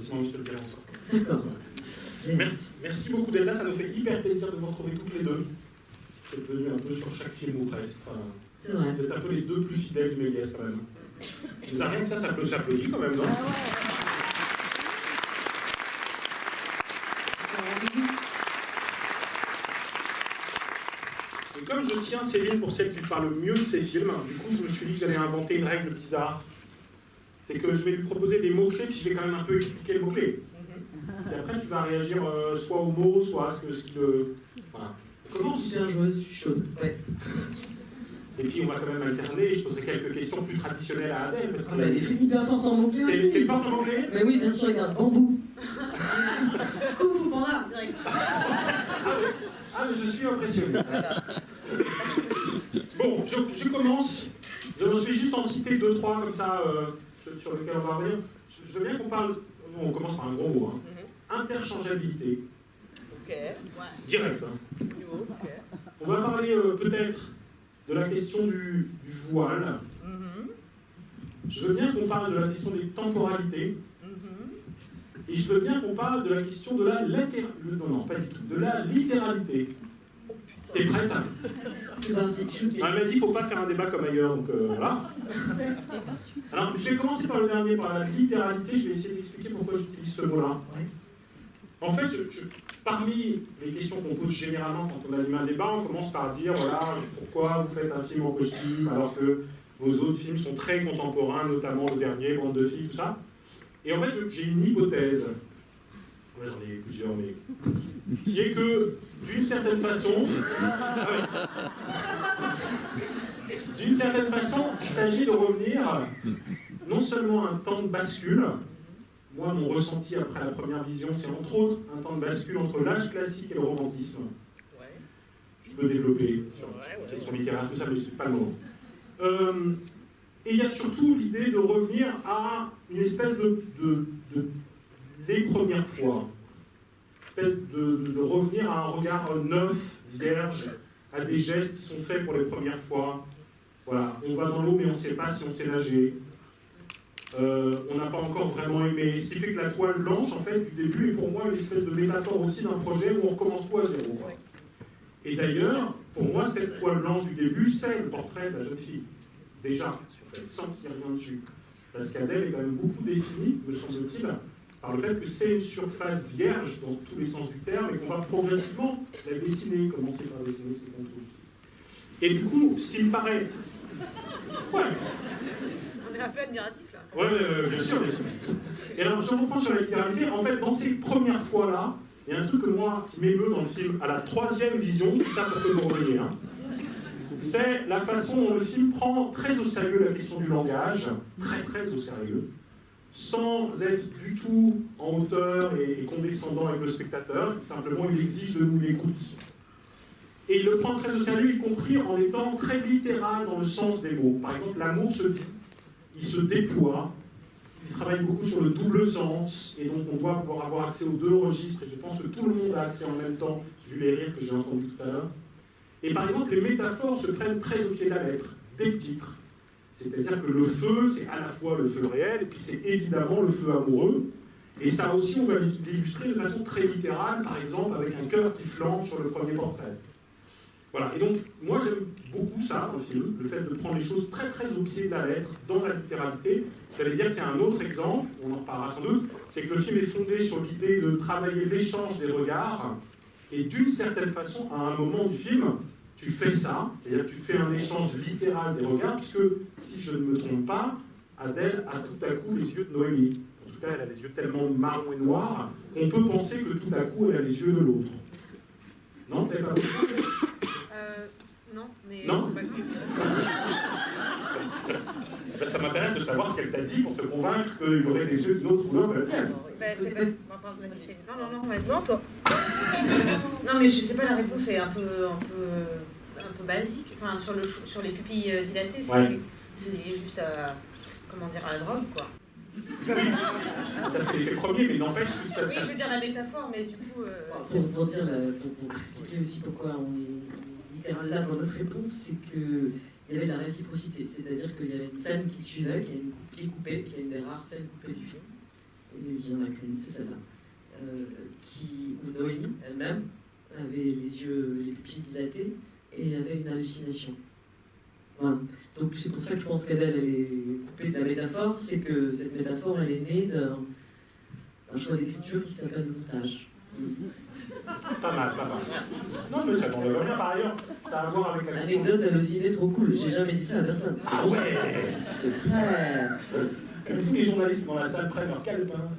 sinon je te le dirai ensemble. D'accord. Merci beaucoup d'être là, ça nous fait hyper plaisir de vous retrouver toutes les deux. Vous êtes venus un peu sur chaque film ou presque. Enfin, c'est vrai. Vous êtes un peu les deux plus fidèles du Méliès quand même. Mais rien que ça peut s'applaudir quand même, non? Et comme je tiens Céline pour celle qui parle mieux de ses films, du coup je me suis dit que j'allais inventer une règle bizarre. C'est que je vais lui proposer des mots-clés, puis je vais quand même un peu expliquer le mot-clé. Et après tu vas réagir soit au mot, soit à ce qu'il... Voilà. Comment tu es un joueuse, je suis chaude. Ouais. Et puis on va quand même alterner, et je poserai quelques questions plus traditionnelles à Adèle. Parce que elle est hyper forte en mots-clés aussi. T'es forte en mots-clés? Mais oui, bien sûr, regarde, bambou. Kung Fu Panda, direct. Ah, mais je suis impressionné. Bon, je commence. Je vais juste en citer 2-3 comme ça, sur lesquels on va revenir. Je veux bien qu'on parle, on commence par un gros mot, hein. Interchangeabilité. Ok. Direct. Hein. Ok. On va parler peut-être de la question du voile. Je veux bien qu'on parle de la question des temporalités. Et je veux bien qu'on parle de la question de la littéralité. T'es prête? C'est parti, shoot. Elle m'a dit qu'il ne faut pas faire un débat comme ailleurs, donc voilà. Alors, je vais commencer par le dernier, par la littéralité. Je vais essayer d'expliquer pourquoi j'utilise ce mot-là. En fait, parmi les questions qu'on pose généralement quand on anime un débat, on commence par dire, voilà, pourquoi vous faites un film en costume alors que vos autres films sont très contemporains, notamment le dernier, Bande de filles, tout ça. Et en fait, j'ai une hypothèse, ouais, j'en ai plusieurs, mais qui est que, d'une certaine façon, il s'agit de revenir non seulement à un temps de bascule. Moi, mon ressenti après la première vision, c'est entre autres un temps de bascule entre l'âge classique et le romantisme. Je peux développer sur la question littéraire, tout ça, mais c'est pas le moment. Et il y a surtout l'idée de revenir à une espèce de les premières fois. Une espèce de revenir à un regard neuf, vierge, à des gestes qui sont faits pour les premières fois. Voilà, on va dans l'eau mais on ne sait pas si on sait nager. On n'a pas encore vraiment aimé. Ce qui fait que la toile blanche, en fait, du début, est pour moi une espèce de métaphore aussi d'un projet où on recommence tout à zéro. Et d'ailleurs, pour moi, cette toile blanche du début, c'est le portrait de la jeune fille. Déjà, en fait, sans qu'il y ait rien dessus. Parce qu'Adèle est quand même beaucoup définie, me semble-t-il, par le fait que c'est une surface vierge dans tous les sens du terme et qu'on va progressivement la dessiner, commencer par dessiner ses contours. Et du coup, ce qui me paraît... Ouais. On est un peu admiratif là. Ouais, bien sûr, bien sûr. Et alors, je reprends sur la littéralité. En fait, dans ces premières fois-là, il y a un truc que moi, qui m'émeut dans le film, à la troisième vision, ça peut vous revenir, hein, c'est la façon dont le film prend très au sérieux la question du langage, très au sérieux, sans être du tout en hauteur et condescendant avec le spectateur, simplement il exige de nous l'écoute. Et il le prend très au sérieux, y compris en étant très littéral dans le sens des mots. Par exemple, l'amour se dit, il se déploie, il travaille beaucoup sur le double sens, et donc on doit pouvoir avoir accès aux deux registres, et je pense que tout le monde a accès en même temps, vu les rires que j'ai entendus tout à l'heure. Et par exemple, les métaphores se prennent très au pied de la lettre, dès le titre. C'est-à-dire que le feu, c'est à la fois le feu réel, et puis c'est évidemment le feu amoureux. Et ça aussi, on va l'illustrer de façon très littérale, par exemple, avec un cœur qui flambe sur le premier portrait. Voilà, et donc, moi j'aime beaucoup ça dans le film, le fait de prendre les choses très au pied de la lettre, dans la littéralité. J'allais dire qu'il y a un autre exemple, on en reparlera sans doute, c'est que le film est fondé sur l'idée de travailler l'échange des regards, et d'une certaine façon, à un moment du film, tu fais ça, c'est-à-dire que tu fais un échange littéral des regards, puisque, si je ne me trompe pas, Adèle a tout à coup les yeux de Noémie. En tout cas, elle a les yeux tellement marron et noirs, qu'on peut penser que tout à coup, elle a les yeux de l'autre. Non, t'avais pas compris? Non, mais non, c'est pas grave. Ben, ça m'intéresse de savoir ce qu'elle t'a dit pour te convaincre qu'il y aurait des yeux d'une autre couleur que la tienne. C'est parce que... Non, vas-y, non, toi. Non, mais je sais pas, la réponse est un peu basique. Enfin, sur les pupilles dilatées, c'est juste à, comment dire, à la drogue, quoi. Oui, ça c'est l'effet premier, mais n'empêche que ça... Oui, je veux dire la métaphore, mais du coup... Pour expliquer aussi pourquoi on est littéral là dans notre réponse, c'est qu'il y avait de la réciprocité. C'est-à-dire qu'il y avait une scène qui suivait, qui a une coupe qui est coupée, qui est une des rares scènes coupées du film. et il n'y en a qu'une, c'est celle-là, où Noémie elle-même avait les pupilles dilatées et avait une hallucination. Voilà. Donc c'est pour ça que je pense qu'Adèle, elle est coupée de la métaphore, c'est que cette métaphore, elle est née d'un choix d'écriture qui s'appelle le montage. Pas mal, pas mal. Non, mais ça n'enlève rien par ailleurs. Ça a à voir avec la question. Anecdote hallucinée trop cool. J'ai jamais dit ça à personne. Ah ouais. C'est clair. Que tous les journalistes dans la salle prennent leur calepin.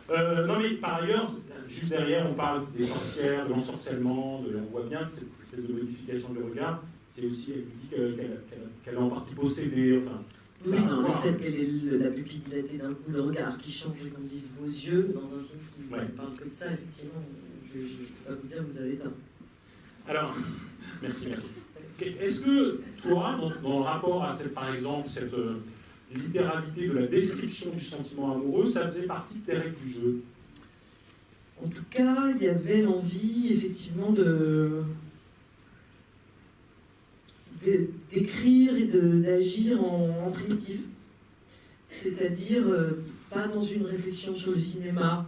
Non, mais par ailleurs, juste derrière, on parle des sorcières, de l'ensorcellement, on voit bien que cette espèce de modification du regard, c'est aussi, elle dit qu'elle est en partie possédée. Enfin, oui, non, le fait qu'elle ait la pupille dilatée d'un coup, le regard qui change, comme disent vos yeux, dans un film qui ne parle que de ça, effectivement, je ne peux pas vous dire que vous avez tort. Alors, merci. Est-ce que toi, dans le rapport à par exemple, cette littéralité de la description du sentiment amoureux, ça faisait partie de tes règles du jeu? En tout cas, il y avait l'envie, effectivement, d'écrire et d'agir en primitive. C'est-à-dire, pas dans une réflexion sur le cinéma,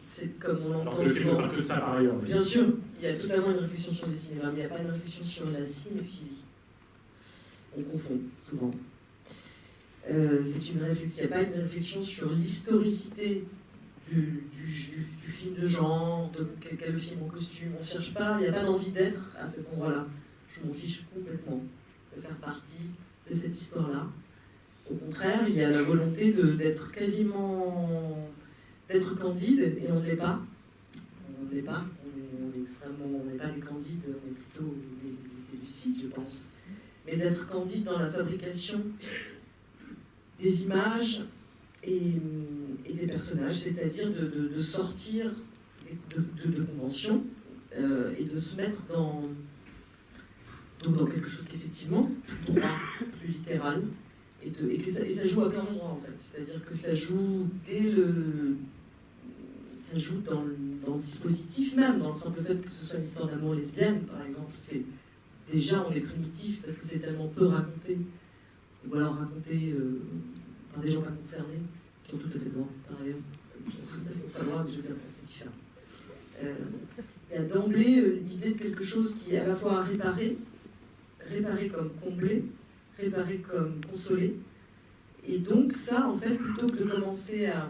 c'est comme on l'entend souvent. Le film ne parle que de ça par ailleurs. Bien sûr, il y a totalement une réflexion sur le cinéma, mais il n'y a pas une réflexion sur la cinéphilie. On confond souvent. Il n'y a pas une réflexion sur l'historicité du film de genre, de quel est le film en costume. On ne cherche pas, il n'y a pas d'envie d'être à cet endroit-là. Je m'en fiche complètement de faire partie de cette histoire-là. Au contraire, il y a la volonté d'être candide, et on ne l'est pas. On ne l'est pas, on n'est pas des candides, on est plutôt des lucides, je pense. Mais d'être candide dans la fabrication des images et des personnages, c'est-à-dire de sortir de conventions et de se mettre dans quelque chose qui est effectivement plus droit, plus littéral, et ça joue à plein d'endroits en fait. C'est-à-dire que ça joue dans le dispositif même, dans le simple fait que ce soit une histoire d'amour lesbienne, par exemple. Déjà, on est primitif parce que c'est tellement peu raconté, ou alors raconté par des gens pas concernés, qui ont tout à fait droit, par ailleurs. Pas droit, mais je veux dire, c'est différent. Il y a d'emblée l'idée de quelque chose qui est à la fois à réparer comme combler, réparer comme consoler. Et donc ça, en fait, plutôt que de commencer à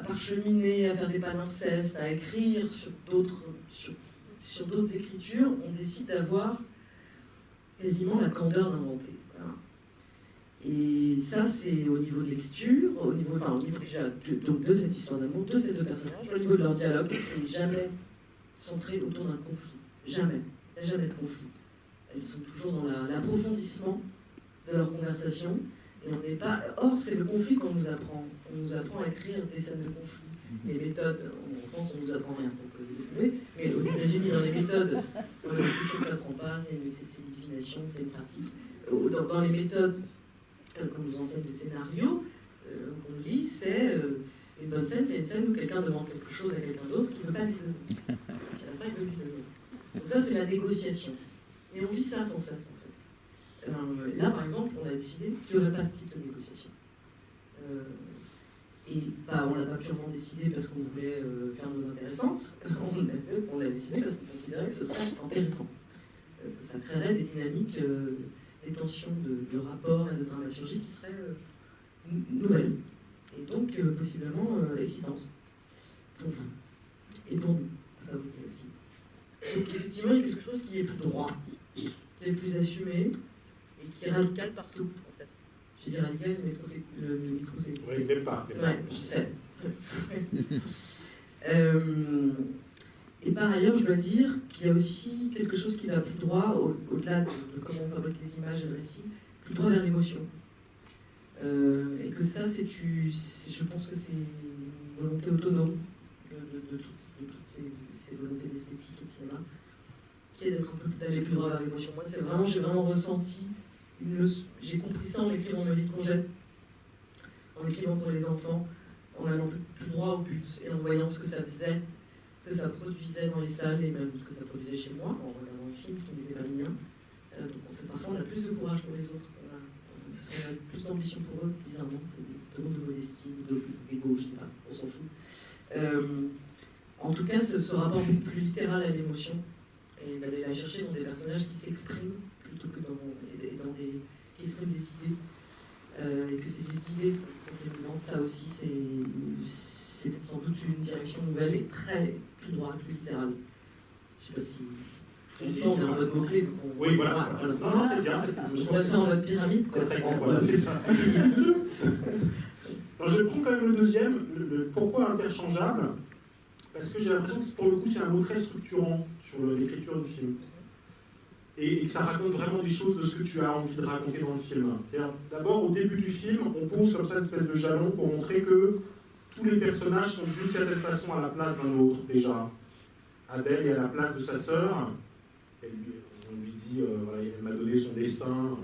parcheminer, à faire des palimpsestes, à écrire sur d'autres écritures, on décide d'avoir quasiment la candeur d'inventer. Voilà. Et ça, c'est au niveau de l'écriture, au niveau déjà de cette histoire d'amour, de ces deux personnages, au niveau de leur dialogue, qui n'est jamais centré autour d'un conflit. Jamais. Il n'y a jamais de conflit. Elles sont toujours dans l'approfondissement de leur conversation. Et on n'est pas. Or, c'est le conflit qu'on nous apprend. On nous apprend à écrire des scènes de conflit. Les méthodes, en France, on ne nous apprend rien pour les éprouver. Mais aux États-Unis, dans les méthodes, dans l'écriture, ça ne s'apprend pas, c'est une divination, c'est une pratique. Dans les méthodes qu'on nous enseigne des scénarios, qu'on lit, c'est une bonne scène, c'est une scène où quelqu'un demande quelque chose à quelqu'un d'autre qui ne veut pas lui donner. À la fin, il veut lui donner. Donc ça, c'est la négociation. Et on vit ça sans cesse, en fait. Là, par exemple, on a décidé qu'il n'y aurait pas ce type de négociation. Et on ne l'a pas purement décidé parce qu'on voulait faire nos intéressantes. On l'a décidé parce qu'on considérait que ce serait intéressant. Que ça créerait des dynamiques, des tensions de rapport et de dramaturgie qui seraient nouvelles. Et donc, possiblement excitantes. Pour vous. Et pour nous. Enfin, oui, aussi. Donc, effectivement, il y a quelque chose qui est plus droit, qui est plus assumé, et qui est radical partout, en fait. J'ai dit radical, mais le micro c'est... Oui, il n'aime pas. Ouais, je sais. Et par ailleurs, je dois dire qu'il y a aussi quelque chose qui va plus droit, au-delà de comment on fabrique les images et le récit, plus droit vers l'émotion. Et que ça, je pense que c'est une volonté autonome de toutes ces volontés d'esthétique et de cinéma, qui est d'aller plus droit vers l'émotion. Moi, j'ai vraiment ressenti une leçon. J'ai compris ça en écrivant Ma vie de Congette, en écrivant pour les enfants, en allant plus droit au but et en voyant ce que ça faisait, ce que ça produisait dans les salles et même ce que ça produisait chez moi, en regardant un film qui n'était pas le mien. Donc parfois on a plus de courage pour les autres, parce qu'on a plus d'ambition pour eux, bizarrement, c'est des drôles de modestie, d'ego, je sais pas, on s'en fout. En tout cas, ce rapport beaucoup plus littéral à l'émotion, et d'aller la chercher dans des personnages qui s'expriment, plutôt que qui expriment des idées, et que ces idées sont émouvantes, ça aussi, c'est sans doute une direction nouvelle et plus droite, plus littérale. Je sais pas si... On est en mode mot-clé. Oui, voilà. Non, c'est bien. On pourrait le faire en mode pyramide. Voilà, c'est ça. Alors, je prends quand même le deuxième, le pourquoi interchangeable, parce que j'ai l'impression que pour le coup, c'est un mot très structurant sur l'écriture du film. Et que ça raconte vraiment des choses de ce que tu as envie de raconter dans le film. D'abord, au début du film, on pose comme ça une espèce de jalon pour montrer que tous les personnages sont d'une certaine façon à la place d'un autre, déjà. Adèle est à la place de sa sœur. On lui dit, voilà, elle m'a donné son destin.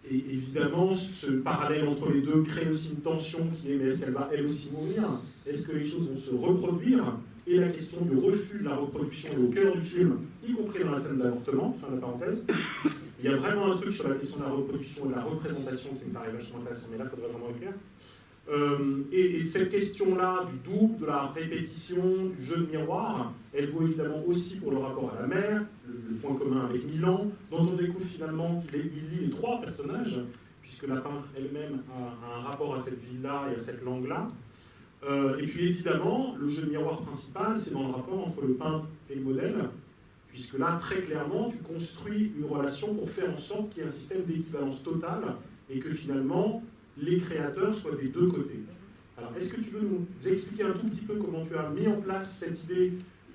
Et évidemment, ce parallèle entre les deux crée aussi une tension qui est, mais est-ce qu'elle va elle aussi mourir? Est-ce que les choses vont se reproduire? Et la question du refus de la reproduction est au cœur du film, y compris dans la scène d'avortement, fin de la parenthèse. Il y a vraiment un truc sur la question de la reproduction et de la représentation qui me paraît vachement intéressant, mais là, il faudrait vraiment écrire. Et cette question-là du double, de la répétition, du jeu de miroir, elle vaut évidemment aussi pour le rapport à la mère, le point commun avec Milan, dont on découvre finalement qu'il lie les trois personnages, puisque la peintre elle-même a un rapport à cette ville-là et à cette langue-là. Et puis évidemment, le jeu de miroir principal, c'est dans le rapport entre le peintre et le modèle, puisque là, très clairement, tu construis une relation pour faire en sorte qu'il y ait un système d'équivalence totale, et que finalement, les créateurs soient des deux côtés. Alors, est-ce que tu veux nous expliquer un tout petit peu comment tu as mis en place cette idée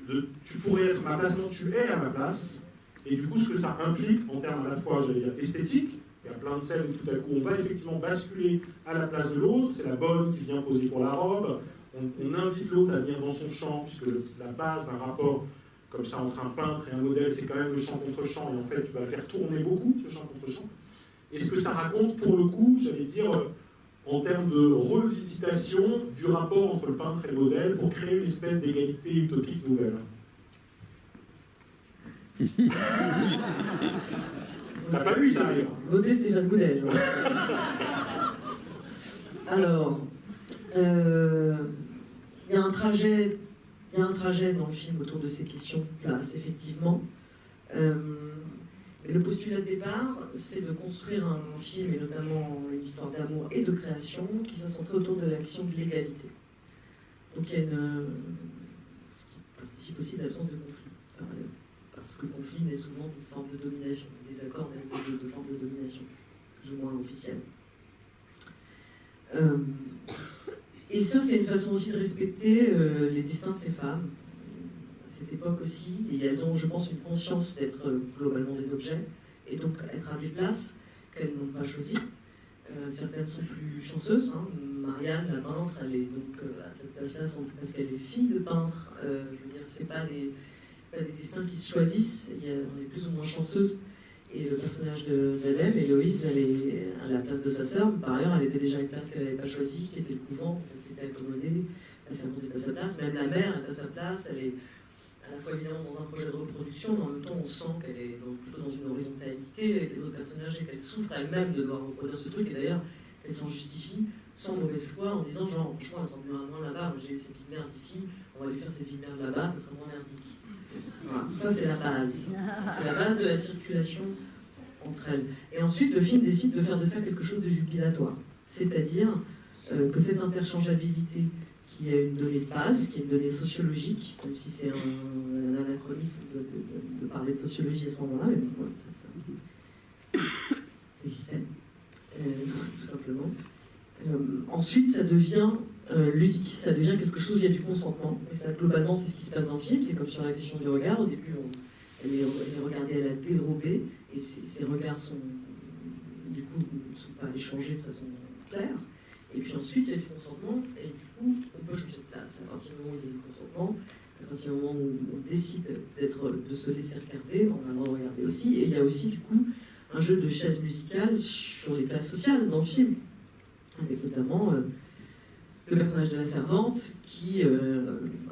de tu pourrais être à ma place, non, tu es à ma place, et du coup, ce que ça implique en termes à la fois, j'allais dire, esthétiques. Il y a plein de scènes où tout à coup, on va effectivement basculer à la place de l'autre, c'est la bonne qui vient poser pour la robe, on invite l'autre à venir dans son champ, puisque la base d'un rapport comme ça entre un peintre et un modèle, c'est quand même le champ contre champ, et en fait, tu vas faire tourner beaucoup ce champ contre champ. Et ce que ça raconte, pour le coup, j'allais dire, en termes de revisitation du rapport entre le peintre et le modèle pour créer une espèce d'égalité utopique nouvelle. T'as pas vu ça, d'ailleurs? Votez Stéphane Goudel. Alors, il y a un trajet dans le film autour de ces questions place, effectivement. Le postulat de départ, c'est de construire un film, et notamment une histoire d'amour et de création, qui va centrer autour de la question de l'égalité. Donc il y a ce qui participe aussi de l'absence de conflit, par ailleurs. Parce que le conflit naît souvent d'une forme de domination. Les accords naissent de formes de domination, plus ou moins officielles. Et ça, c'est une façon aussi de respecter les destins de ces femmes. Cette époque aussi, et elles ont, je pense, une conscience d'être globalement des objets, et donc être à des places qu'elles n'ont pas choisies. Certaines sont plus chanceuses. Marianne, la peintre, elle est donc à cette place-là parce qu'elle est fille de peintre. Je veux dire, c'est pas des destins qui se choisissent. On est plus ou moins chanceuse. Et le personnage d'Adèle, Héloïse, elle est à la place de sa sœur. Par ailleurs, elle était déjà à une place qu'elle n'avait pas choisie, qui était le couvent. Elle s'était accommodée. Elle s'est retrouvée à sa place. Même la mère est à sa place. Elle est à la fois évidemment dans un projet de reproduction, mais en même temps on sent qu'elle est plutôt dans une horizontalité avec les autres personnages et qu'elle souffre elle-même de devoir reproduire ce truc, et d'ailleurs elle s'en justifie sans mauvaise foi en disant genre franchement elle s'en met un moins là-bas, j'ai eu ces petites merdes ici, on va lui faire ces petites merdes là-bas, ça sera moins merdique. Voilà, ça c'est la base. C'est la base de la circulation entre elles. Et ensuite le film décide de faire de ça quelque chose de jubilatoire, c'est-à-dire que cette interchangeabilité qui est une donnée de base, qui est une donnée sociologique, même si c'est un anachronisme de parler de sociologie à ce moment-là, mais bon, voilà, c'est le système, tout simplement. Ensuite, ça devient ludique, ça devient quelque chose, il y a du consentement, et ça, globalement, c'est ce qui se passe dans le film, c'est comme sur la question du regard, au début, elle est regardée, elle a dérobé, et ses regards sont, du coup, ne sont pas échangés de façon claire. Et puis ensuite, il y a du consentement, et du coup, on peut changer de place. À partir du moment où il y a du consentement, à partir du moment où on décide de se laisser regarder, on a le droit de regarder aussi. Et il y a aussi, du coup, un jeu de chaises musicales sur les classes sociales dans le film. Avec notamment le personnage de la servante qui,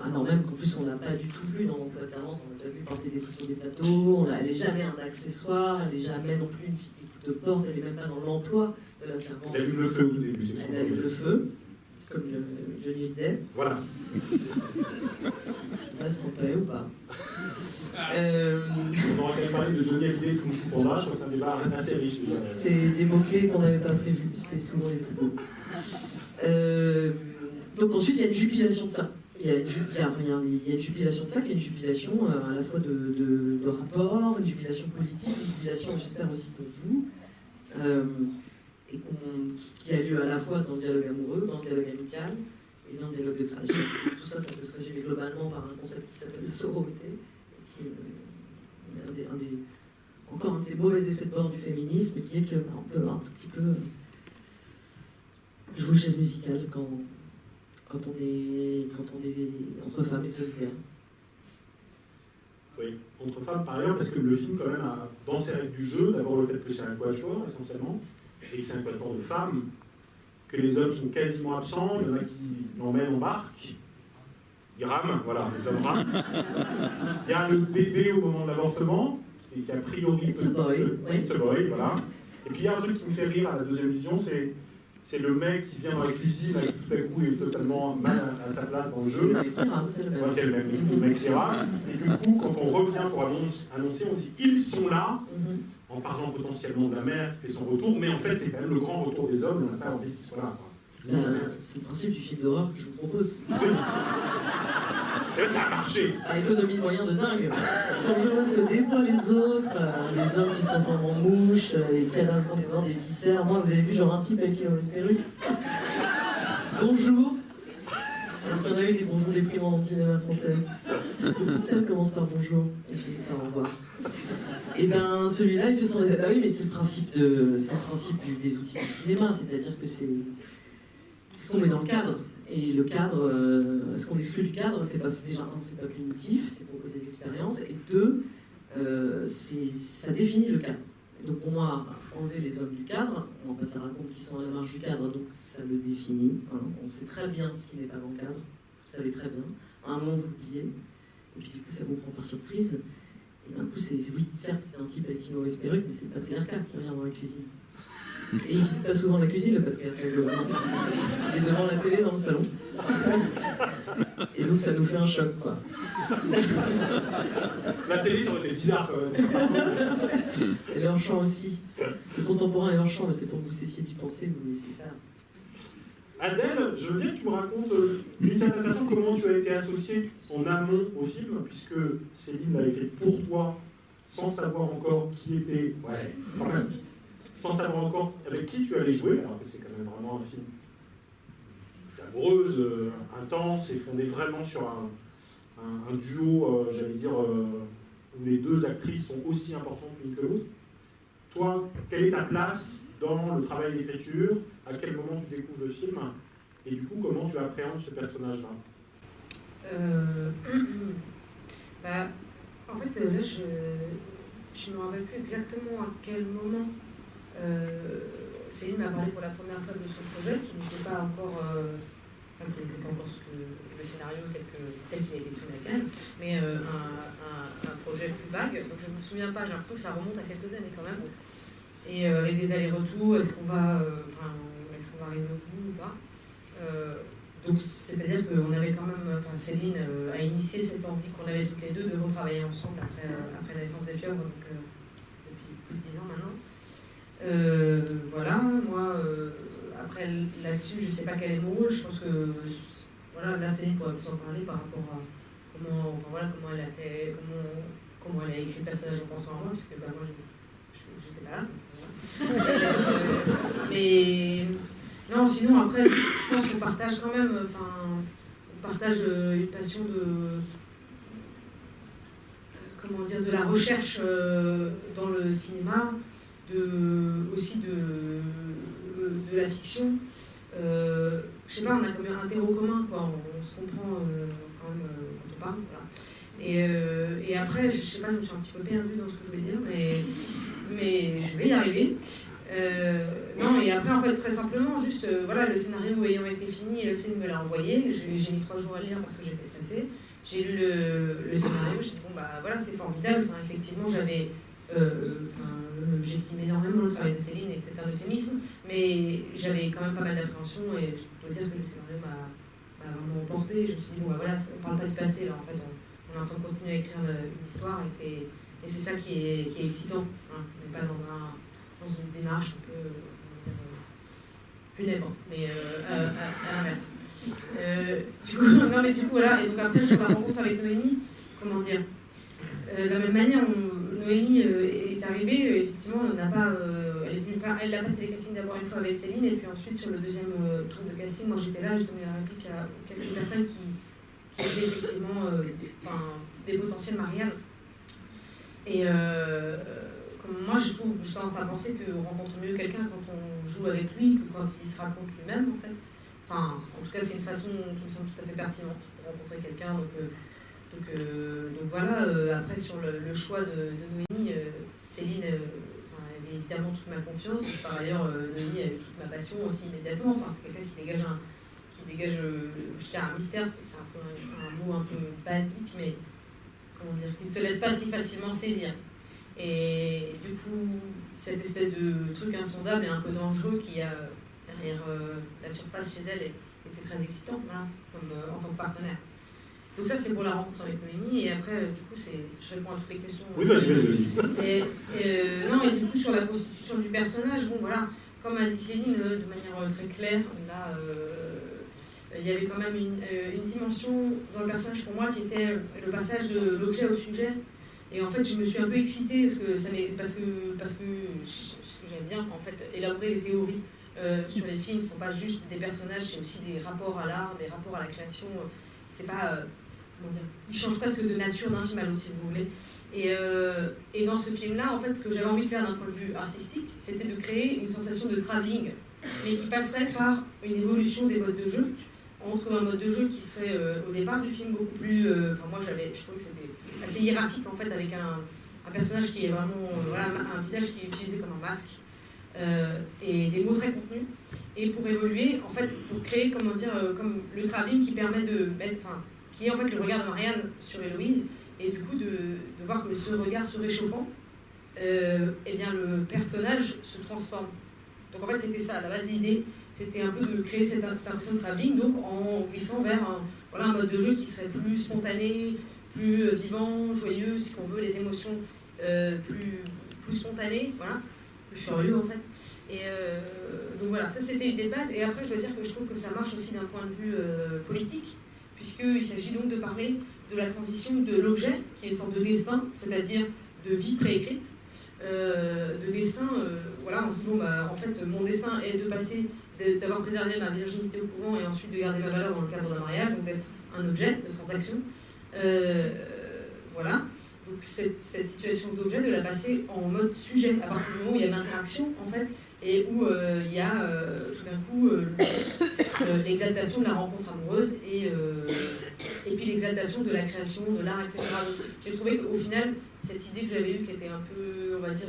alors même qu'en plus on n'a pas du tout vu dans l'emploi de servante, on a déjà vu porter des trucs sur des plateaux, elle n'est jamais un accessoire, elle n'est jamais non plus une fille qui écoute de porte, elle n'est même pas dans l'emploi de la servante. Elle allume le feu au tout début. Elle allume le feu, comme Johnny disait. Voilà. Reste en paix ou pas. On aura quand même parlé de Johnny Hallyday et Kung Fu Panda, je crois que c'est un débat assez riche déjà. C'est des mots-clés qu'on n'avait pas prévus, c'est souvent les plus beaux. Donc ensuite, il y a une jubilation de ça. Il y a une jubilation de ça qui est une jubilation à la fois de rapport, une jubilation politique, une jubilation, j'espère aussi pour vous, et qui a lieu à la fois dans le dialogue amoureux, dans le dialogue amical et dans le dialogue de création. Tout ça, ça peut se résumer globalement par un concept qui s'appelle la sororité, qui est encore un de ces mauvais effets de bord du féminisme, qui est qu'on peut un tout petit peu jouer chaise musicale quand on est entre femmes et solidaires. Oui, entre femmes par ailleurs, parce que le film quand même a dans ses règles du jeu, d'abord le fait que c'est un quatuor essentiellement, et que c'est un quatuor de femmes, que les hommes sont quasiment absents, il y en a qui l'emmènent en barque, ils rament, voilà, les hommes rament. Il y a le bébé au moment de l'avortement, qui a priori... It's a boy, It's a boy, voilà. Et puis il y a un truc qui me fait rire à la deuxième vision, c'est le mec qui vient dans la cuisine et qui tout à coup est totalement mal à sa place dans le jeu. C'est le même. Ouais, c'est le même, le mec qui rame. Et du coup, quand on revient pour annoncer, on dit ils sont là, en parlant potentiellement de la mère qui fait son retour, mais en fait c'est quand même le grand retour des hommes, on n'a pas envie qu'ils soient là. C'est le principe du film d'horreur que je vous propose. Et ça a marché. À économie de moyens de dingue. Quand je vois ce que déploient les autres, les hommes qui se transforment en mouches, les cadavres des viscères. Moi, vous avez vu genre un type avec les perruques. Bonjour. Alors qu'il y en a eu des bonjours déprimants dans le cinéma français. Beaucoup de scènes commencent par bonjour et finissent par au revoir. Et ben celui-là, il fait son effet. Bah oui, mais c'est le principe des outils du cinéma, c'est-à-dire que c'est ce qu'on met dans le cadre. Et le cadre, ce qu'on exclut du cadre, c'est pas déjà un, c'est pas punitif, c'est proposer des expériences, et deux, ça définit le cadre. Et donc pour moi, enlever les hommes du cadre, on va passer à raconter qu'ils sont à la marge du cadre, donc ça le définit. Hein. On sait très bien ce qui n'est pas dans le cadre, vous savez très bien. À un moment, vous l'oubliez, et puis du coup, ça vous prend par surprise. Et d'un coup, oui, certes, c'est un type avec une mauvaise perruque, mais c'est le patriarcat qui revient dans la cuisine. Et il ne visite pas souvent la cuisine, le patriarcat. Il est devant la télé dans le salon. Et donc ça nous fait un choc, quoi. La télé, ça aurait été bizarre quand même. Et leur chant aussi. Le contemporain et leur chant, c'est pour que vous cessiez d'y penser, vous me laissiez faire. Adèle, je veux bien que tu me racontes d'une certaine façon comment tu as été associée en amont au film, puisque Céline l'a écrit pour toi, sans savoir encore qui était. Ouais, quand même. Sans savoir encore avec qui tu allais jouer, alors que c'est quand même vraiment un film amoureuse, intense, et fondé vraiment sur un duo, j'allais dire, où les deux actrices sont aussi importantes l'une que l'autre. Toi, quelle est ta place dans le travail d'écriture? À quel moment tu découvres le film? Et du coup, comment tu appréhendes ce personnage-là? En fait, là, je ne me rappelle plus exactement à quel moment Céline m'a parlé pour la première fois de son projet, qui n'était pas encore, le scénario tel qu'il a été écrit à Cannes, mais un projet plus vague. Donc je ne me souviens pas, j'ai l'impression que ça remonte à quelques années quand même. Et des allers-retours, est-ce qu'on va arriver au bout ou pas? Donc c'est-à-dire qu'on avait quand même, Céline a initié cette envie qu'on avait toutes les deux de retravailler ensemble après la naissance des pieuvres, donc depuis plus de 10 ans maintenant. Voilà, moi, après là-dessus, je ne sais pas quel est mon rôle, je pense que, voilà, là Céline pourrait plus en parler par rapport à comment elle a fait, comment elle a écrit le personnage en pensant à moi, parce que moi, j'étais pas là. Mais non, sinon, après, je pense qu'on partage quand même, on partage une passion de la recherche dans le cinéma, aussi de la fiction. Je sais pas, on a comme un terreau commun, quoi. On se comprend quand même quand on parle. Voilà. Et après, je sais pas, je me suis un petit peu perdue dans ce que je voulais dire, mais je vais y arriver. Non, et après, en fait, très simplement, juste, voilà, le scénario ayant été fini, Céline me l'a envoyé. J'ai mis 3 jours à le lire parce que j'étais stressée. J'ai lu le scénario, j'ai dit, bon, bah voilà, c'est formidable. Enfin, effectivement, j'estimais énormément le travail de Céline, et c'est un euphémisme, mais j'avais quand même pas mal d'appréhension, et je dois dire que le scénario m'a vraiment emporté. Je me suis dit, bon, bah voilà, on parle pas du passé, là, en fait, on est en train de continuer à écrire une histoire, et c'est ça qui est excitant. Hein. On n'est pas dans une démarche un peu, funèbre, mais à l'inverse. Du coup, voilà, et donc après, sur la rencontre avec Noémie, comment dire, de la même manière, Noémie est arrivée, effectivement, elle a passé les castings d'abord une fois avec Céline, et puis ensuite, sur le deuxième tour de casting, moi j'étais là, j'ai donné la réplique à quelques personnes qui étaient effectivement des potentiels Marianne. Et comme moi, je trouve, je tendance à penser qu'on rencontre mieux quelqu'un quand on joue avec lui que quand il se raconte lui-même, en fait. Enfin, en tout cas, c'est une façon qui me semble tout à fait pertinente pour rencontrer quelqu'un. Donc voilà, après, sur le choix de Noémie, Céline avait évidemment toute ma confiance. Et par ailleurs, Noémie avait toute ma passion aussi immédiatement. Enfin, c'est quelqu'un qui dégage je dirais un mystère, c'est un peu un mot un peu basique, mais comment dire, qui ne se laisse pas si facilement saisir. Et du coup, cette espèce de truc insondable et un peu dangereux qu'il y a derrière la surface chez elle était très excitant, voilà, en tant que partenaire. Donc ça, c'est pour la rencontre avec Noémie, et après, du coup, je réponds à toutes les questions. Oui, vas-y. Et du coup, sur la constitution du personnage, bon, voilà, comme a dit Céline, de manière très claire, là, il y avait quand même une dimension dans le personnage pour moi qui était le passage de l'objet au sujet. Et en fait, je me suis un peu excitée parce que j'aime bien en fait élaborer des théories sur les films. Ce ne sont pas juste des personnages, c'est aussi des rapports à l'art, des rapports à la création. C'est pas comment dire, ils changent presque de nature d'un film à l'autre, si vous voulez. Et dans ce film-là, en fait, ce que j'avais envie de faire d'un point de vue artistique, c'était de créer une sensation de travelling, mais qui passerait par une évolution des modes de jeu, entre un mode de jeu qui serait au départ du film beaucoup plus... moi, je trouvais que c'était assez hiératique, en fait, avec un personnage qui est vraiment... un visage qui est utilisé comme un masque, et des mots très contenus. Et pour évoluer, en fait, pour créer, comment dire, comme le travelling qui permet qui est en fait le regard de Marianne sur Héloïse, et du coup de voir que ce regard se réchauffant, eh bien le personnage se transforme. Donc en fait c'était ça, la base de l'idée, c'était un peu de créer cette impression de travelling, donc en glissant vers un mode de jeu qui serait plus spontané, plus vivant, joyeux, si on veut, les émotions plus spontanées, voilà, plus furieux en fait. Et donc voilà, ça c'était l'idée de base, et après je dois dire que je trouve que ça marche aussi d'un point de vue politique, puisqu'il s'agit donc de parler de la transition de l'objet, qui est une sorte de destin, c'est-à-dire de vie préécrite, de destin, voilà, on se dit, bon, bah, en fait, mon destin est de passer, d'avoir préservé ma virginité au couvent et ensuite de garder ma valeur dans le cadre d'un mariage, donc d'être un objet de transaction. Voilà, donc cette situation d'objet, de la passer en mode sujet, à partir du moment où il y a l'interaction, en fait, et où il y a tout d'un coup l'exaltation de la rencontre amoureuse et puis l'exaltation de la création, de l'art, etc. Donc, j'ai trouvé qu'au final, cette idée que j'avais eue, qui était un peu, on va dire,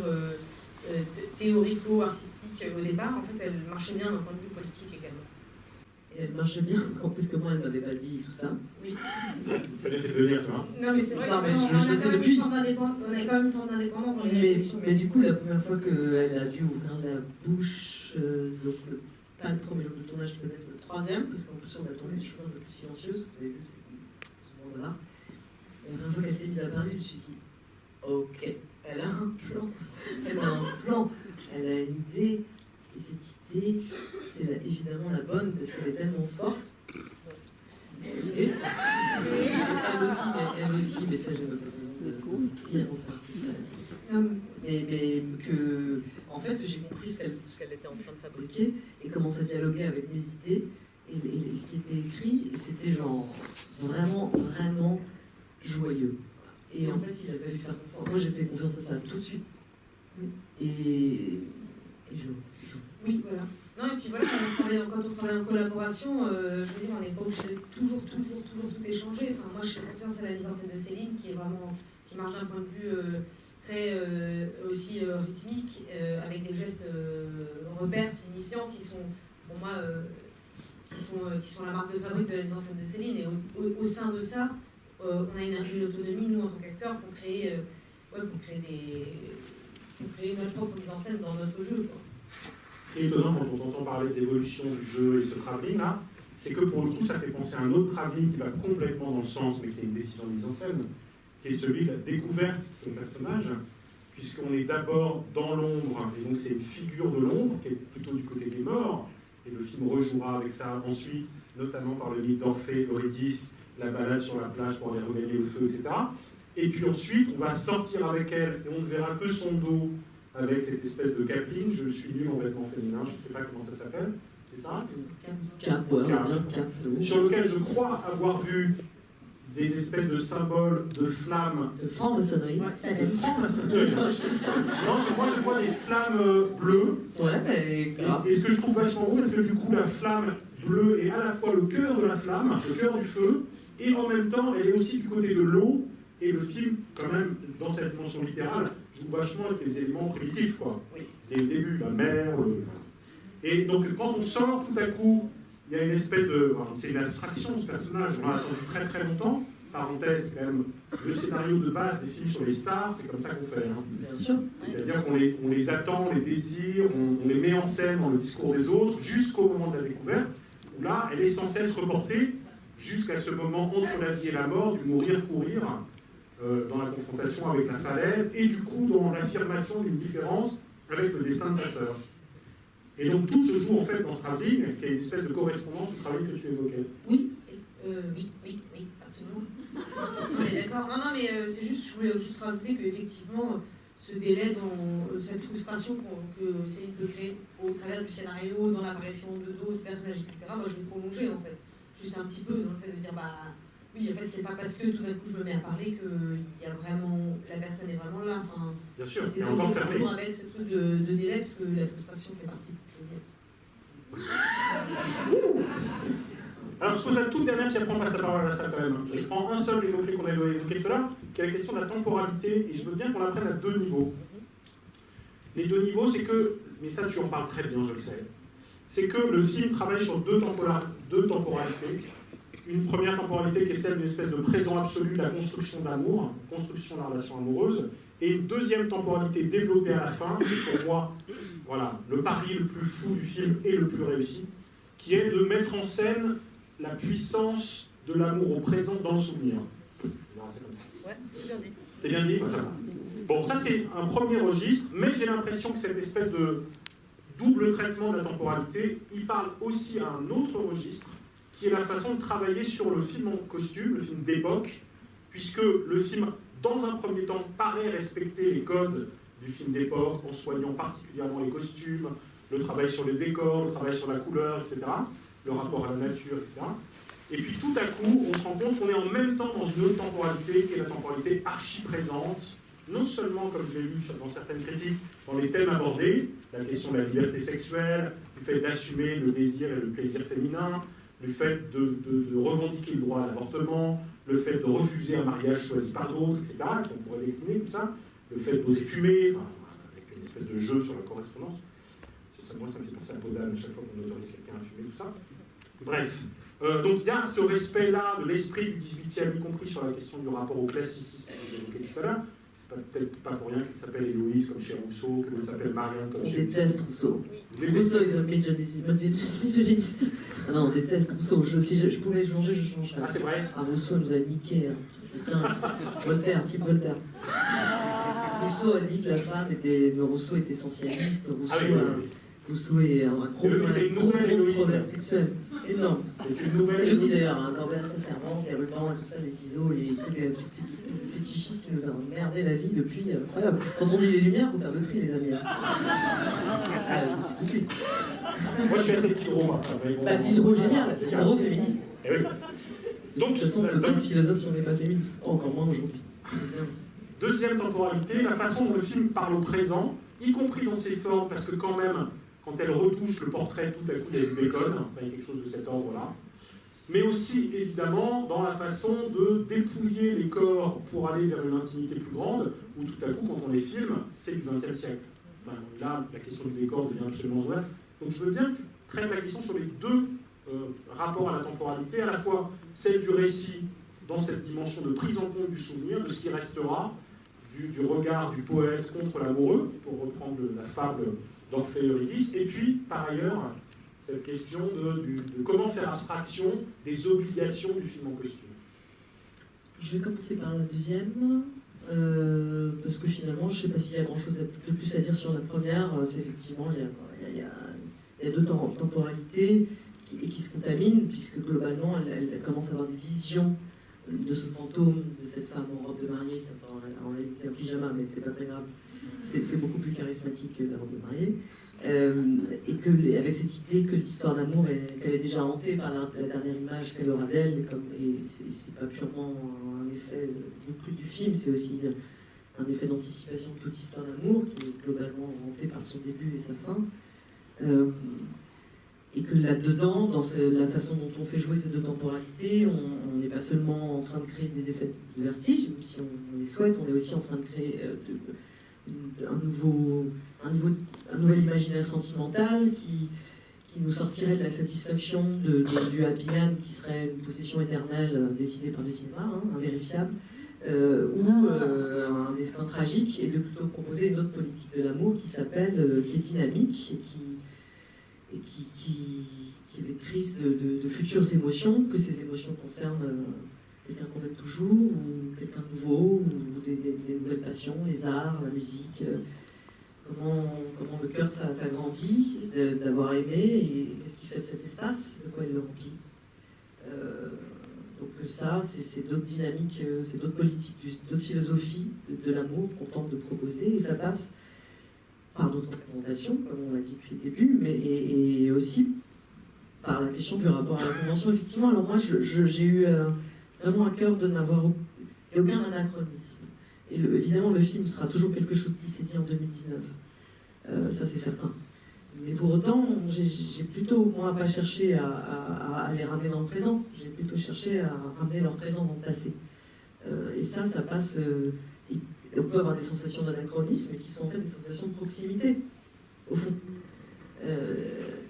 théorico-artistique au départ, en fait, elle marchait bien d'un point de vue politique également. Et elle marchait bien, parce que moi, elle ne m'avait pas dit tout ça. Oui. Tu l'as fait venir, toi. Non, mais c'est vrai qu'on a quand même une forme d'indépendance dans les réflexions. Mais du coup, la première fois qu'elle a dû ouvrir la bouche, donc pas le premier jour de tournage, peut-être le troisième, parce qu'en plus on a tourné des choses un peu plus silencieuses, vous avez vu, c'est ce moment-là. La première fois qu'elle s'est mise à parler, je me suis dit, ok, elle a un plan, elle a une idée, et cette idée, c'est évidemment la bonne, parce qu'elle est tellement forte. Et elle aussi, mais ça j'ai pas besoin de dire, enfin c'est ça. Mais que, en fait, j'ai compris ce qu'elle était en train de fabriquer et comment ça dialoguait avec mes idées et ce qui était écrit, c'était genre vraiment joyeux. Et en fait, il a fallu faire confiance. Moi, j'ai fait confiance à ça tout de suite. Oui. Et je. Oui, voilà. Non, et puis voilà, quand on travaille en collaboration, je veux dire, on n'est pas obligé de toujours tout échanger. Enfin, moi, je fais confiance à la mise en scène de Céline, qui marche d'un point de vue très aussi rythmiques, avec des gestes repères signifiants qui sont, pour moi, qui sont la marque de fabrique de la mise en scène de Céline. Et au sein de ça, on a une autonomie, nous, en tant qu'acteurs, pour créer notre propre mise en scène dans notre jeu, quoi. Ce qui est étonnant quand on entend parler d'évolution du jeu et ce travelling là, c'est que pour le coup ça fait penser à un autre travelling qui va complètement dans le sens, mais qui est une décision de mise en scène, qui est celui de la découverte de personnage, puisqu'on est d'abord dans l'ombre, et donc c'est une figure de l'ombre qui est plutôt du côté des morts, et le film rejouera avec ça ensuite, notamment par le mythe d'Orphée, Eurydice, la balade sur la plage pour aller regagner le feu, etc. Et puis ensuite, on va sortir avec elle, et on ne verra que son dos, avec cette espèce de capeline. Je suis nul en vêtements féminins, je ne sais pas comment ça s'appelle. C'est ça? Cap. Sur lequel je crois avoir vu des espèces de symboles de flammes. De franc-maçonnerie. De franc-maçonnerie. Non, moi je vois des flammes bleues. Ouais, mais grave. Et ce que je trouve vachement beau, parce que du coup la flamme bleue est à la fois le cœur de la flamme, le cœur du feu, et en même temps elle est aussi du côté de l'eau. Et le film, quand même, dans cette dimension littérale, joue vachement avec les éléments primitifs, quoi. Oui. Dès le début, la mer. Et donc, quand on sort, tout à coup, il y a une espèce de. C'est une abstraction, ce personnage. On l'a attendu très très longtemps. Parenthèse, quand même, le scénario de base des films sur les stars, c'est comme ça qu'on fait. Hein. Bien sûr. C'est-à-dire qu'on les attend, on les désire, on les met en scène dans le discours des autres, jusqu'au moment de la découverte, où là, elle est sans cesse reportée jusqu'à ce moment entre la vie et la mort, du mourir-courir. Dans la confrontation avec la falaise, et du coup dans l'affirmation d'une différence avec le destin de sa sœur. Et donc tout se joue en fait dans ce travelling, qui est une espèce de correspondance du travelling que tu évoquais. Oui, absolument. On est d'accord. Non, mais c'est juste, je voulais juste rajouter qu'effectivement, ce délai, dans cette frustration que Céline peut créer au travers du scénario, dans l'apparition de d'autres personnages, etc., moi je l'ai prolongé en fait. Juste un petit peu dans le fait de dire, oui, en fait, c'est pas parce que tout d'un coup je me mets à parler que la personne est vraiment là. Enfin, bien sûr, c'est donc toujours avec ce truc de délai, parce que la frustration fait partie du plaisir. Alors, je pose la toute dernière qui apprend pas sa parole à ça quand même. Je prends un seul des mots-clés qu'on a évoqué tout à l'heure, qui est la question de la temporalité, et je veux bien qu'on l'apprenne à deux niveaux. Les deux niveaux, c'est que, mais ça tu en parles très bien, je le sais, c'est que le film travaille sur deux temporalités. Une première temporalité qui est celle d'une espèce de présent absolu de la construction de l'amour, construction de la relation amoureuse, et une deuxième temporalité développée à la fin, qui est pour moi, voilà, le pari le plus fou du film et le plus réussi, qui est de mettre en scène la puissance de l'amour au présent dans le souvenir. Non, c'est comme ça. Ouais, c'est bien dit. C'est bien dit, ça va. Bon, ça c'est un premier registre, mais j'ai l'impression que cette espèce de double traitement de la temporalité, il parle aussi à un autre registre, qui est la façon de travailler sur le film en costume, le film d'époque, puisque le film, dans un premier temps, paraît respecter les codes du film d'époque, en soignant particulièrement les costumes, le travail sur les décors, le travail sur la couleur, etc., le rapport à la nature, etc. Et puis tout à coup, on se rend compte qu'on est en même temps dans une autre temporalité, qui est la temporalité archi-présente, non seulement, comme je l'ai lu dans certaines critiques, dans les thèmes abordés, la question de la liberté sexuelle, le fait d'assumer le désir et le plaisir féminin, le fait de revendiquer le droit à l'avortement, le fait de refuser un mariage choisi par d'autres, etc., qu'on pourrait décliner comme ça, le fait d'oser fumer, enfin, avec une espèce de jeu sur la correspondance. Moi, ça me fait penser à Podane à chaque fois qu'on autorise quelqu'un à fumer, tout ça. Bref. Donc il y a ce respect-là de l'esprit du XVIIIe, y compris sur la question du rapport au classicisme que j'évoquais tout à l'heure. C'est peut-être pas pour rien qu'il s'appelle Héloïse comme chez Rousseau, qu'il s'appelle Marianne comme chez Rousseau. On déteste Rousseau. Rousseau, ils ont misogyniste. Ah non, on déteste Rousseau. Si je pouvais changer, je changerais. Ah, c'est vrai. Ah, Rousseau nous a niqué. Putain, Voltaire, type Voltaire. Rousseau a dit que la femme était... Rousseau est essentialiste. Rousseau, Rousseau est un gros proverbe sexuel. Énorme. C'est une nouvelle. Il le dit d'ailleurs, hein, Norbert sa servante, les rubans et tout ça, les ciseaux, les fétichistes qui nous a emmerdé la vie depuis. Incroyable. Quand on dit les lumières, il faut faire le tri, les amis. Ah, je vous dis tout de suite. Moi, je suis assez Diderot. Diderot, génial. Diderot, féministe. Eh oui. Donc, de toute façon, on peut pas être philosophe si on n'est pas féministe. Encore moins aujourd'hui. Deuxième temporalité, la façon dont le film parle au présent, y compris dans ses formes, parce que quand même, quand elle retouche le portrait, tout à coup, il y a du bacon, enfin, il y a quelque chose de cet ordre-là. mais aussi évidemment dans la façon de dépouiller les corps pour aller vers une intimité plus grande, où tout à coup, quand on les filme, c'est du XXe siècle. Enfin, là, la question du décor devient absolument vraie. Donc je veux bien que traite la question sur les deux rapports à la temporalité, à la fois celle du récit dans cette dimension de prise en compte du souvenir, de ce qui restera, du regard du poète contre l'amoureux, pour reprendre la fable d'Orphée et Eurydice, et puis, par ailleurs, cette question de comment faire abstraction des obligations du film en costume. Je vais commencer par la deuxième, parce que finalement, je ne sais pas s'il y a grand-chose de plus à dire sur la première. C'est effectivement, il y a deux temporalités qui se contaminent, puisque globalement, elle commence à avoir des visions de ce fantôme, de cette femme en robe de mariée, qui en réalité un pyjama, mais c'est pas très grave. C'est beaucoup plus charismatique que la robe de mariée. Et que, avec cette idée que l'histoire d'amour, qu'elle est déjà hantée par la dernière image qu'elle aura d'elle, et c'est pas purement un effet du film, c'est aussi un effet d'anticipation de toute histoire d'amour, qui est globalement hantée par son début et sa fin. Et que là-dedans, dans la façon dont on fait jouer ces deux temporalités, on n'est pas seulement en train de créer des effets de vertige, même si on les souhaite, on est aussi en train de créer un nouvel imaginaire sentimental qui nous sortirait de la satisfaction du happy end, qui serait une possession éternelle décidée par le cinéma, invérifiable, ou un destin tragique, et de plutôt proposer une autre politique de l'amour qui est dynamique, et qui est vectrice de futures émotions, que ces émotions concernent quelqu'un qu'on aime toujours, ou quelqu'un de nouveau, ou des nouvelles passions, les arts, la musique, comment le cœur s'agrandit d'avoir aimé, et qu'est-ce qui fait de cet espace, de quoi il le remplit. Donc ça, c'est d'autres dynamiques, c'est d'autres politiques, d'autres philosophies de l'amour qu'on tente de proposer, et ça passe par d'autres représentations, comme on l'a dit depuis le début, mais et aussi par la question du rapport à la convention, effectivement. Alors moi, j'ai eu vraiment à cœur de n'avoir aucun anachronisme. Et évidemment, le film sera toujours quelque chose qui s'est dit en 2019. Ça, c'est certain. Mais pour autant, j'ai plutôt, moi, pas cherché à les ramener dans le présent. J'ai plutôt cherché à ramener leur présent dans le passé. Et ça passe... on peut avoir des sensations d'anachronisme, qui sont en fait des sensations de proximité, au fond.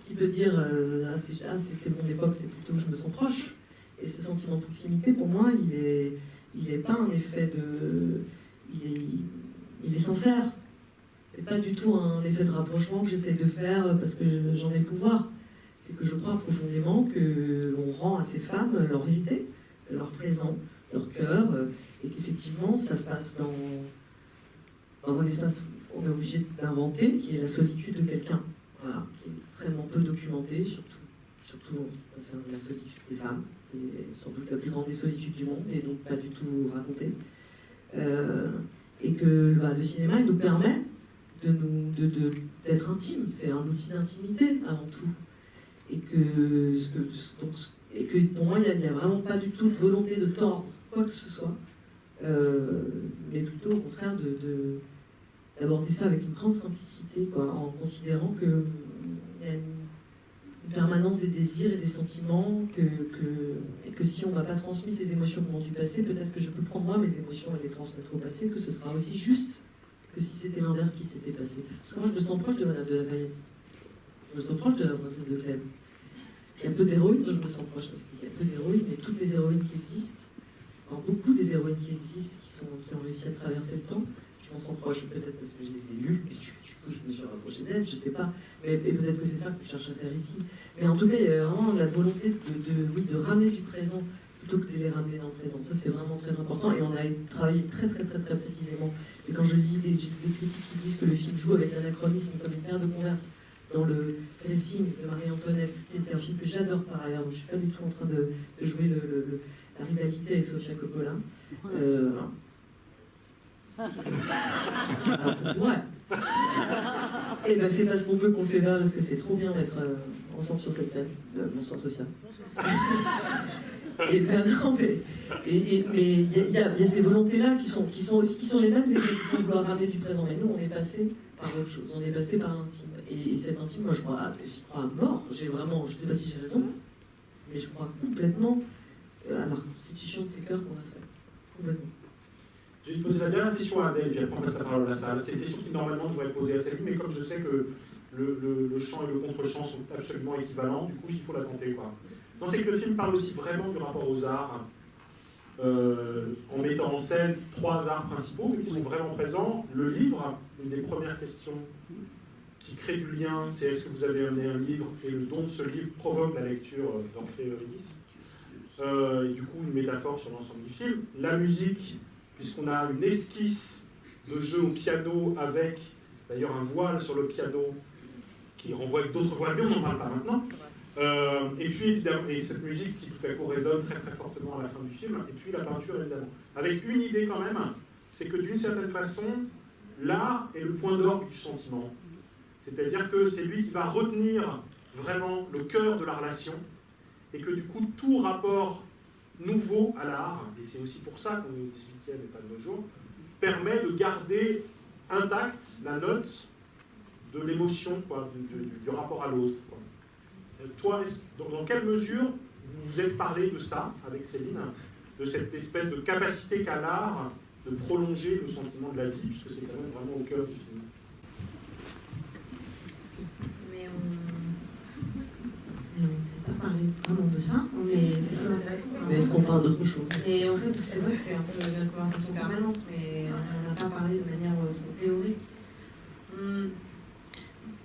Qui peut dire c'est mon époque, c'est plutôt je me sens proche. Et ce sentiment de proximité, pour moi, il est pas un effet il est sincère. C'est pas du tout un effet de rapprochement que j'essaie de faire parce que j'en ai le pouvoir. C'est que je crois profondément qu'on rend à ces femmes leur vérité, leur présent, leur cœur, et qu'effectivement, ça se passe dans un espace qu'on est obligé d'inventer, qui est la solitude de quelqu'un, voilà, qui est extrêmement peu documenté, surtout en ce qui concerne la solitude des femmes, qui est sans doute la plus grande des solitudes du monde, et donc pas du tout racontée. Et que le cinéma, il nous permet d'être intime, c'est un outil d'intimité avant tout. Et que pour moi, il n'y a vraiment pas du tout de volonté de tordre quoi que ce soit, mais plutôt au contraire d'aborder ça avec une grande simplicité, en considérant qu'il y a une permanence des désirs et des sentiments, et que si on ne m'a pas transmis ces émotions qui m'ont dû passer, peut-être que je peux prendre moi mes émotions et les transmettre au passé, que ce sera aussi juste que si c'était l'inverse qui s'était passé. Parce que moi, je me sens proche de Madame de Lafayette. Je me sens proche de la princesse de Clèves. Il y a peu d'héroïnes dont je me sens proche, parce qu'il y a peu d'héroïnes, mais toutes les héroïnes qui existent, beaucoup des héroïnes qui existent, qui ont réussi à traverser le temps, je m'en sens proche, peut-être parce que je les ai lues, et du coup je me suis rapprochée d'elles, je sais pas, et peut-être que c'est ça que je cherche à faire ici. Mais en tout cas, il y a vraiment la volonté de ramener du présent plutôt que de les ramener dans le présent. Ça, c'est vraiment très important, et on a travaillé très précisément. Et quand je lis des critiques qui disent que le film joue avec l'anachronisme comme une paire de converse dans le dressing de Marie-Antoinette, qui est un film que j'adore par ailleurs, donc je ne suis pas du tout en train de jouer la rivalité avec Sofia Coppola. Ouais. Et ben c'est parce qu'on peut qu'on le fait pas, parce que c'est trop bien d'être ensemble sur cette scène. Bonsoir Sofia. Et ben non, mais il y a ces volontés-là qui sont les mêmes et qui sont vouloir ramener du présent. Mais nous, on est passé par autre chose, on est passé par l'intime. Et cet intime, moi, j'y crois à mort. Je sais pas si j'ai raison, Mais je crois complètement à la reconstitution de ces chœurs qu'on a fait. Complètement. J'ai posé la dernière question à Adèle, puis après on passe la parole à la salle. C'est une question qui normalement devrait être posée à Céline, mais comme je sais que le chant et le contre-chant sont absolument équivalents, du coup il faut la tenter, quoi. Non, c'est que le film parle aussi vraiment du rapport aux arts, en mettant en scène 3 arts principaux qui sont vraiment présents. Le livre, une des premières questions qui crée du lien, c'est est-ce que vous avez amené un livre, et le don de ce livre provoque la lecture d'Orphée Eurydice. Et du coup une métaphore sur l'ensemble du film. La musique, puisqu'on a une esquisse de jeu au piano avec d'ailleurs un voile sur le piano qui renvoie avec d'autres voiles, mais on n'en parle pas maintenant. Et puis évidemment, et cette musique qui tout à coup résonne très très fortement à la fin du film, et puis la peinture évidemment. Avec une idée quand même, c'est que d'une certaine façon, l'art est le point d'orgue du sentiment. C'est-à-dire que c'est lui qui va retenir vraiment le cœur de la relation, et que du coup tout rapport nouveau à l'art, et c'est aussi pour ça qu'on est au XVIIIe et pas de nos jours, permet de garder intacte la note de l'émotion, du rapport à l'autre. Toi, dans quelle mesure vous vous êtes parlé de ça avec Céline, de cette espèce de capacité qu'a l'art de prolonger le sentiment de la vie, puisque c'est quand même vraiment au cœur du film. On ne s'est pas parlé vraiment de ça, mais c'est très intéressant. Mais est-ce qu'on parle d'autre chose? Et en fait, c'est vrai que c'est un peu notre conversation permanente, mais on n'a pas parlé de manière théorique.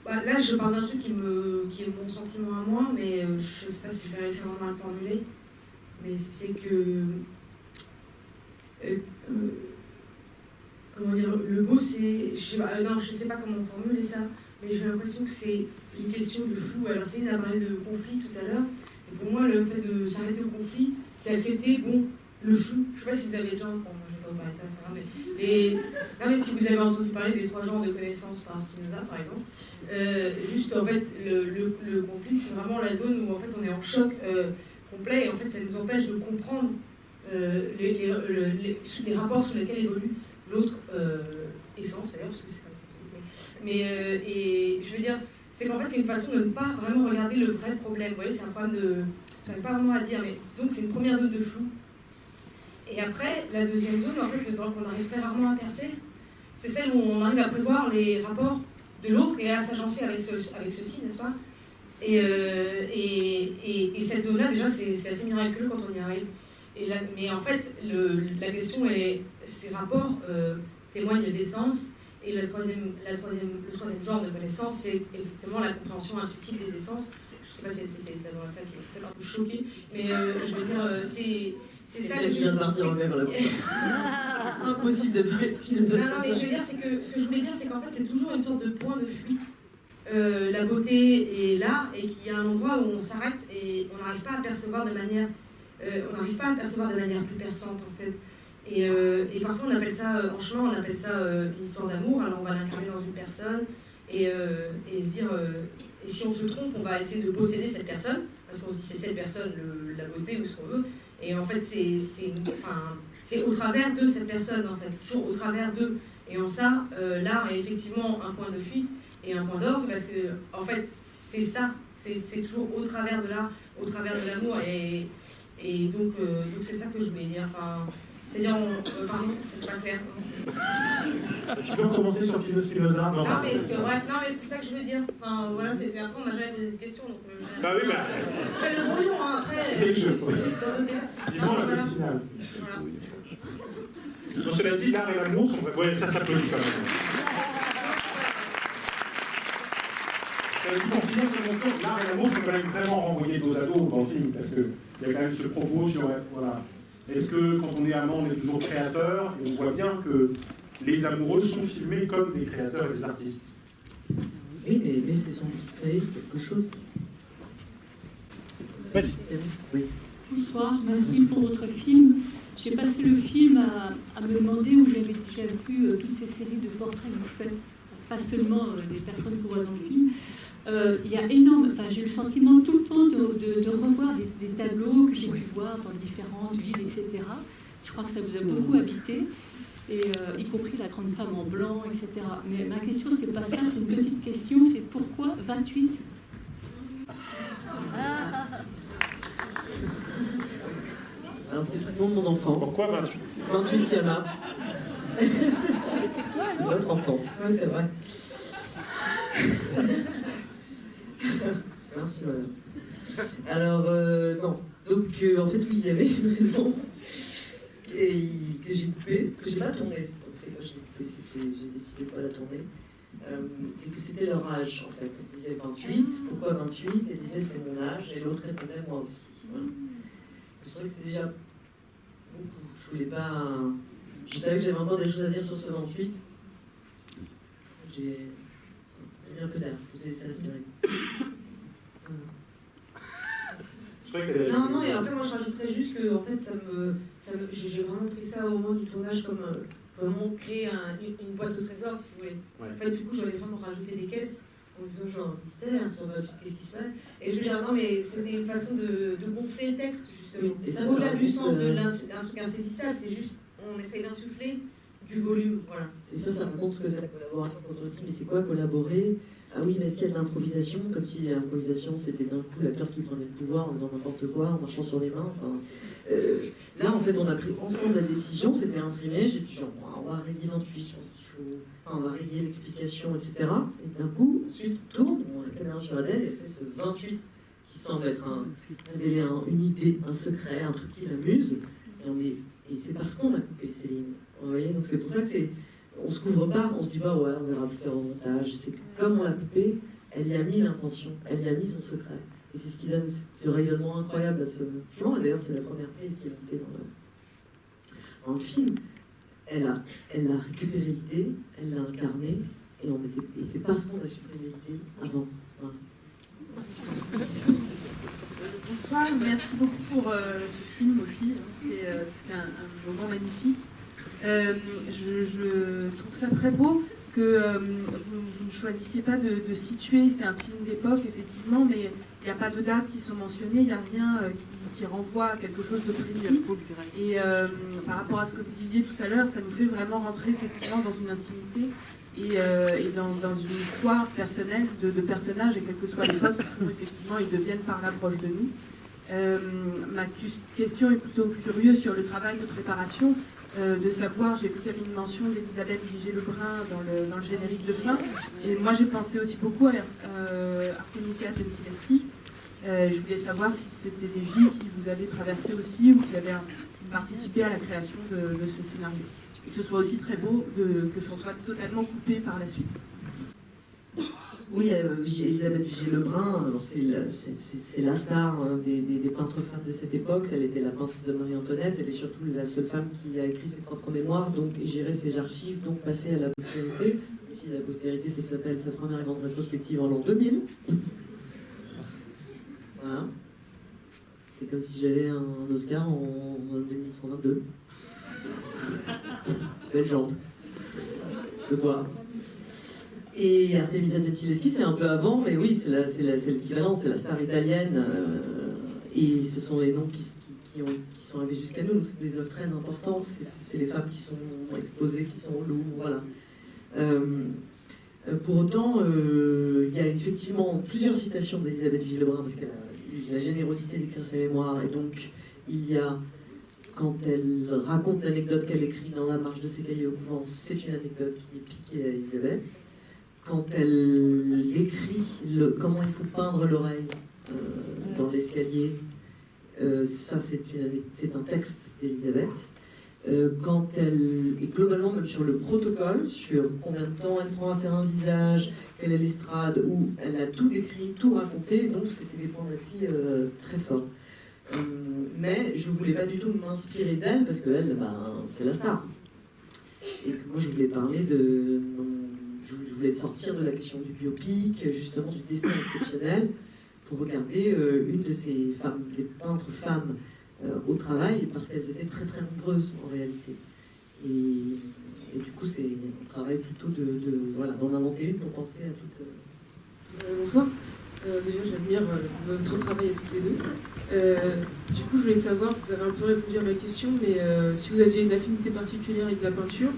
Là, je parle d'un truc qui est mon sentiment à moi, mais je ne sais pas si je vais réussir vraiment à le formuler. Mais c'est que... comment dire? Le beau, c'est... non, je ne sais pas comment formuler ça, mais j'ai l'impression que c'est une question de flou. Alors, Céline a parlé de conflit tout à l'heure, et pour moi, le fait de s'arrêter au conflit, c'est accepter, le flou. Je ne sais pas si vous avez déjà... Bon, moi, je ne vais pas vous parler de ça, c'est vrai, mais si vous avez entendu parler des 3 genres de connaissances par Spinoza, par exemple, juste, en fait, le conflit, c'est vraiment la zone où, en fait, on est en choc complet, et en fait, ça nous empêche de comprendre les rapports sur lesquels évolue l'autre essence, d'ailleurs, parce que c'est comme ça. Mais, et je veux dire, c'est qu'en fait, c'est une façon de ne pas vraiment regarder le vrai problème. Vous voyez, c'est un problème de... Je n'arrive pas vraiment à dire, mais disons que c'est une première zone de flou. Et après, la deuxième zone, en fait, qu'on arrive très rarement à percer, c'est celle où on arrive à prévoir les rapports de l'autre et à s'agencer avec ceci, n'est-ce pas? Et cette zone-là, déjà, c'est assez miraculeux quand on y arrive. Mais en fait, la question est, ces rapports témoignent d'essence, et le troisième genre de connaissance, c'est effectivement la compréhension intuitive des essences. Je ne sais pas si il y a des spécialistes dans la salle qui est peut-être un peu choqués, mais je veux dire, c'est ça. Je viens de partir en même là. Impossible de parler de Spinoza. Non, mais je veux dire, c'est que ce que je voulais dire, c'est qu'en fait, c'est toujours une sorte de point de fuite. La beauté est là, et qu'il y a un endroit où on s'arrête et on n'arrive pas à percevoir de manière, plus perçante en fait. Et parfois on appelle ça, en chemin, on appelle ça une histoire d'amour. Alors on va l'incarner dans une personne et se dire, et si on se trompe, on va essayer de posséder cette personne parce qu'on se dit c'est cette personne la beauté ou ce qu'on veut. Et en fait c'est au travers de cette personne en fait, c'est toujours au travers d'eux. Et en ça, l'art est effectivement un point de fuite et un point d'orgue parce que en fait c'est ça, c'est toujours au travers de l'art, au travers de l'amour et donc c'est ça que je voulais dire. Enfin, c'est-à-dire, pardon, c'est pas clair. Tu peux recommencer sur Spinoza? Non, mais c'est ça que je veux dire. Enfin, voilà, après, on m'a jamais posé cette question. Donc, bah oui, bah. C'est le brouillon, hein, après. C'est le jeu. Vivement la petite finale. Voilà. Donc, cela dit, l'art et l'amour sont. Ouais, ça s'applaudit quand même. Pour finir sur mon tour, l'art et l'amour sont quand même vraiment renvoyés dos à dos dans le film, parce qu'il y a quand même ce propos sur. Voilà. Est-ce que quand on est amant, on est toujours créateur? Et on voit bien que les amoureux sont filmés comme des créateurs et des artistes. Oui, mais c'est sans doute créer quelque chose. Vas-y. Oui. Bonsoir, merci pour votre film. J'ai passé le film à me demander où j'avais déjà vu toutes ces séries de portraits que vous faites, pas seulement les personnes qu'on voit dans le film. Il y a j'ai eu le sentiment tout le temps de revoir des tableaux que j'ai pu voir dans différentes villes, etc. Je crois que ça vous a beaucoup habité, et, y compris la grande femme en blanc, etc. Mais ma question, c'est pas ça, c'est une petite question, c'est pourquoi 28 ? Alors c'est le nom de mon enfant. Pourquoi 28 28 Yama. C'est quoi alors? Votre enfant. Oui, c'est vrai. Merci, madame. Alors, non. Donc, en fait, oui, il y avait une raison que j'ai coupée, que j'ai pas tournée. Donc, c'est quand je l'ai coupée, c'est que j'ai décidé de pas la tourner. C'est que c'était leur âge, en fait. Elle disait 28, pourquoi 28? Elle disait c'est mon âge, et l'autre répondait moi aussi. Voilà. Je trouvais que c'était déjà beaucoup. Je voulais pas. Je savais que j'avais encore des choses à dire sur ce 28. J'ai mis un peu d'air, je vous ai laissé respirer. Non, et après, moi, je rajouterais juste que, en fait, j'ai vraiment pris ça au moment du tournage comme vraiment créer une boîte au trésor, si vous voulez. Ouais. En fait, du coup, j'allais vraiment rajouter des caisses en disant genre mystère, sur votre qu'est-ce qui se passe. Et je veux dire, non, mais c'était une façon de gonfler le texte, justement. Oui, et ça, Au-delà ça du sens raconte, d'un truc insaisissable, c'est juste, on essaye d'insuffler du volume, voilà. Et ça raconte ce que c'est la collaboration quand on dit mais c'est quoi collaborer? Ah oui, mais est-ce qu'il y a de l'improvisation? Comme si l'improvisation c'était d'un coup l'acteur qui prenait le pouvoir en faisant n'importe quoi, en marchant sur les mains. Enfin, là, en fait, on a pris ensemble la décision, c'était imprimé. J'ai dit genre, on va rayer 28, je pense qu'il faut. Enfin, on va rayer l'explication, etc. Et d'un coup, ensuite, on tourne, on a la caméra sur Adèle, et elle fait ce 28 qui semble être révéler une idée, un secret, un truc qui l'amuse. Et c'est parce qu'on a coupé ces lignes. Vous voyez, donc c'est pour ça que c'est. On se couvre pas, on se dit pas ouais, on verra plus tard au montage. C'est que comme on l'a coupé, elle y a mis l'intention, elle y a mis son secret. Et c'est ce qui donne ce rayonnement incroyable à ce plan. Et d'ailleurs, c'est la première prise qui est montée dans le film. Elle a récupéré l'idée, elle l'a incarnée, et c'est parce qu'on a supprimé l'idée avant. Voilà. Bonsoir, merci beaucoup pour ce film aussi. C'était un moment magnifique. Je trouve ça très beau que vous ne choisissiez pas de situer. C'est un film d'époque, effectivement, mais il n'y a pas de dates qui sont mentionnées, il n'y a rien qui renvoie à quelque chose de précis. Et par rapport à ce que vous disiez tout à l'heure, ça nous fait vraiment rentrer effectivement dans une intimité et dans une histoire personnelle de personnages, et quelle que soit l'époque, effectivement, ils deviennent par là proches de nous. Ma question est plutôt curieuse sur le travail de préparation. De savoir, j'ai vu qu'il y avait une mention d'Elisabeth Vigée-Lebrun dans le générique de fin, et moi j'ai pensé aussi beaucoup à Artemisia Gentileschi. Je voulais savoir si c'était des vies qui vous avaient traversé aussi, ou qui avaient participé à la création de ce scénario. Et que ce soit aussi très beau que ce soit totalement coupé par la suite. Oui, Elisabeth Vigée-Lebrun, c'est la star des peintres femmes de cette époque. Elle était la peintre de Marie-Antoinette. Elle est surtout la seule femme qui a écrit ses propres mémoires, donc et géré ses archives, donc passé à la postérité. Aussi, la postérité, ça s'appelle sa première grande rétrospective en l'an 2000. Voilà. C'est comme si j'avais un Oscar en 2122. Belle jambe. De bois. Et Artemisia Gentileschi, c'est un peu avant, mais oui, c'est l'équivalent, c'est la star italienne. Et ce sont les noms qui sont arrivés jusqu'à nous, donc c'est des œuvres très importantes. C'est les femmes qui sont exposées, qui sont au Louvre, voilà. Pour autant, il y a effectivement plusieurs citations d'Elisabeth Vigée-Lebrun, parce qu'elle a eu la générosité d'écrire ses mémoires, et donc il y a, quand elle raconte l'anecdote qu'elle écrit dans La marche de ses cahiers au couvent, c'est une anecdote qui est piquée à Elisabeth. Quand elle écrit comment il faut peindre l'oreille dans l'escalier, ça c'est un texte d'Elisabeth. Quand elle est globalement même sur le protocole, sur combien de temps elle prend à faire un visage, quelle est l'estrade, où elle a tout décrit, tout raconté, donc c'était des points d'appui très forts. Mais je ne voulais pas du tout m'inspirer d'elle, parce qu'elle, c'est la star. Et que moi je voulais parler je voulais sortir de la question du biopic, justement du destin exceptionnel, pour regarder une de ces femmes, des peintres femmes au travail, parce qu'elles étaient très très nombreuses en réalité. Et du coup, c'est un travail plutôt d'en inventer une pour penser à toutes. Bonsoir. Déjà, j'admire votre travail à toutes les deux. Du coup, je voulais savoir, vous avez un peu répondu à ma question, mais si vous aviez une affinité particulière avec la peinture.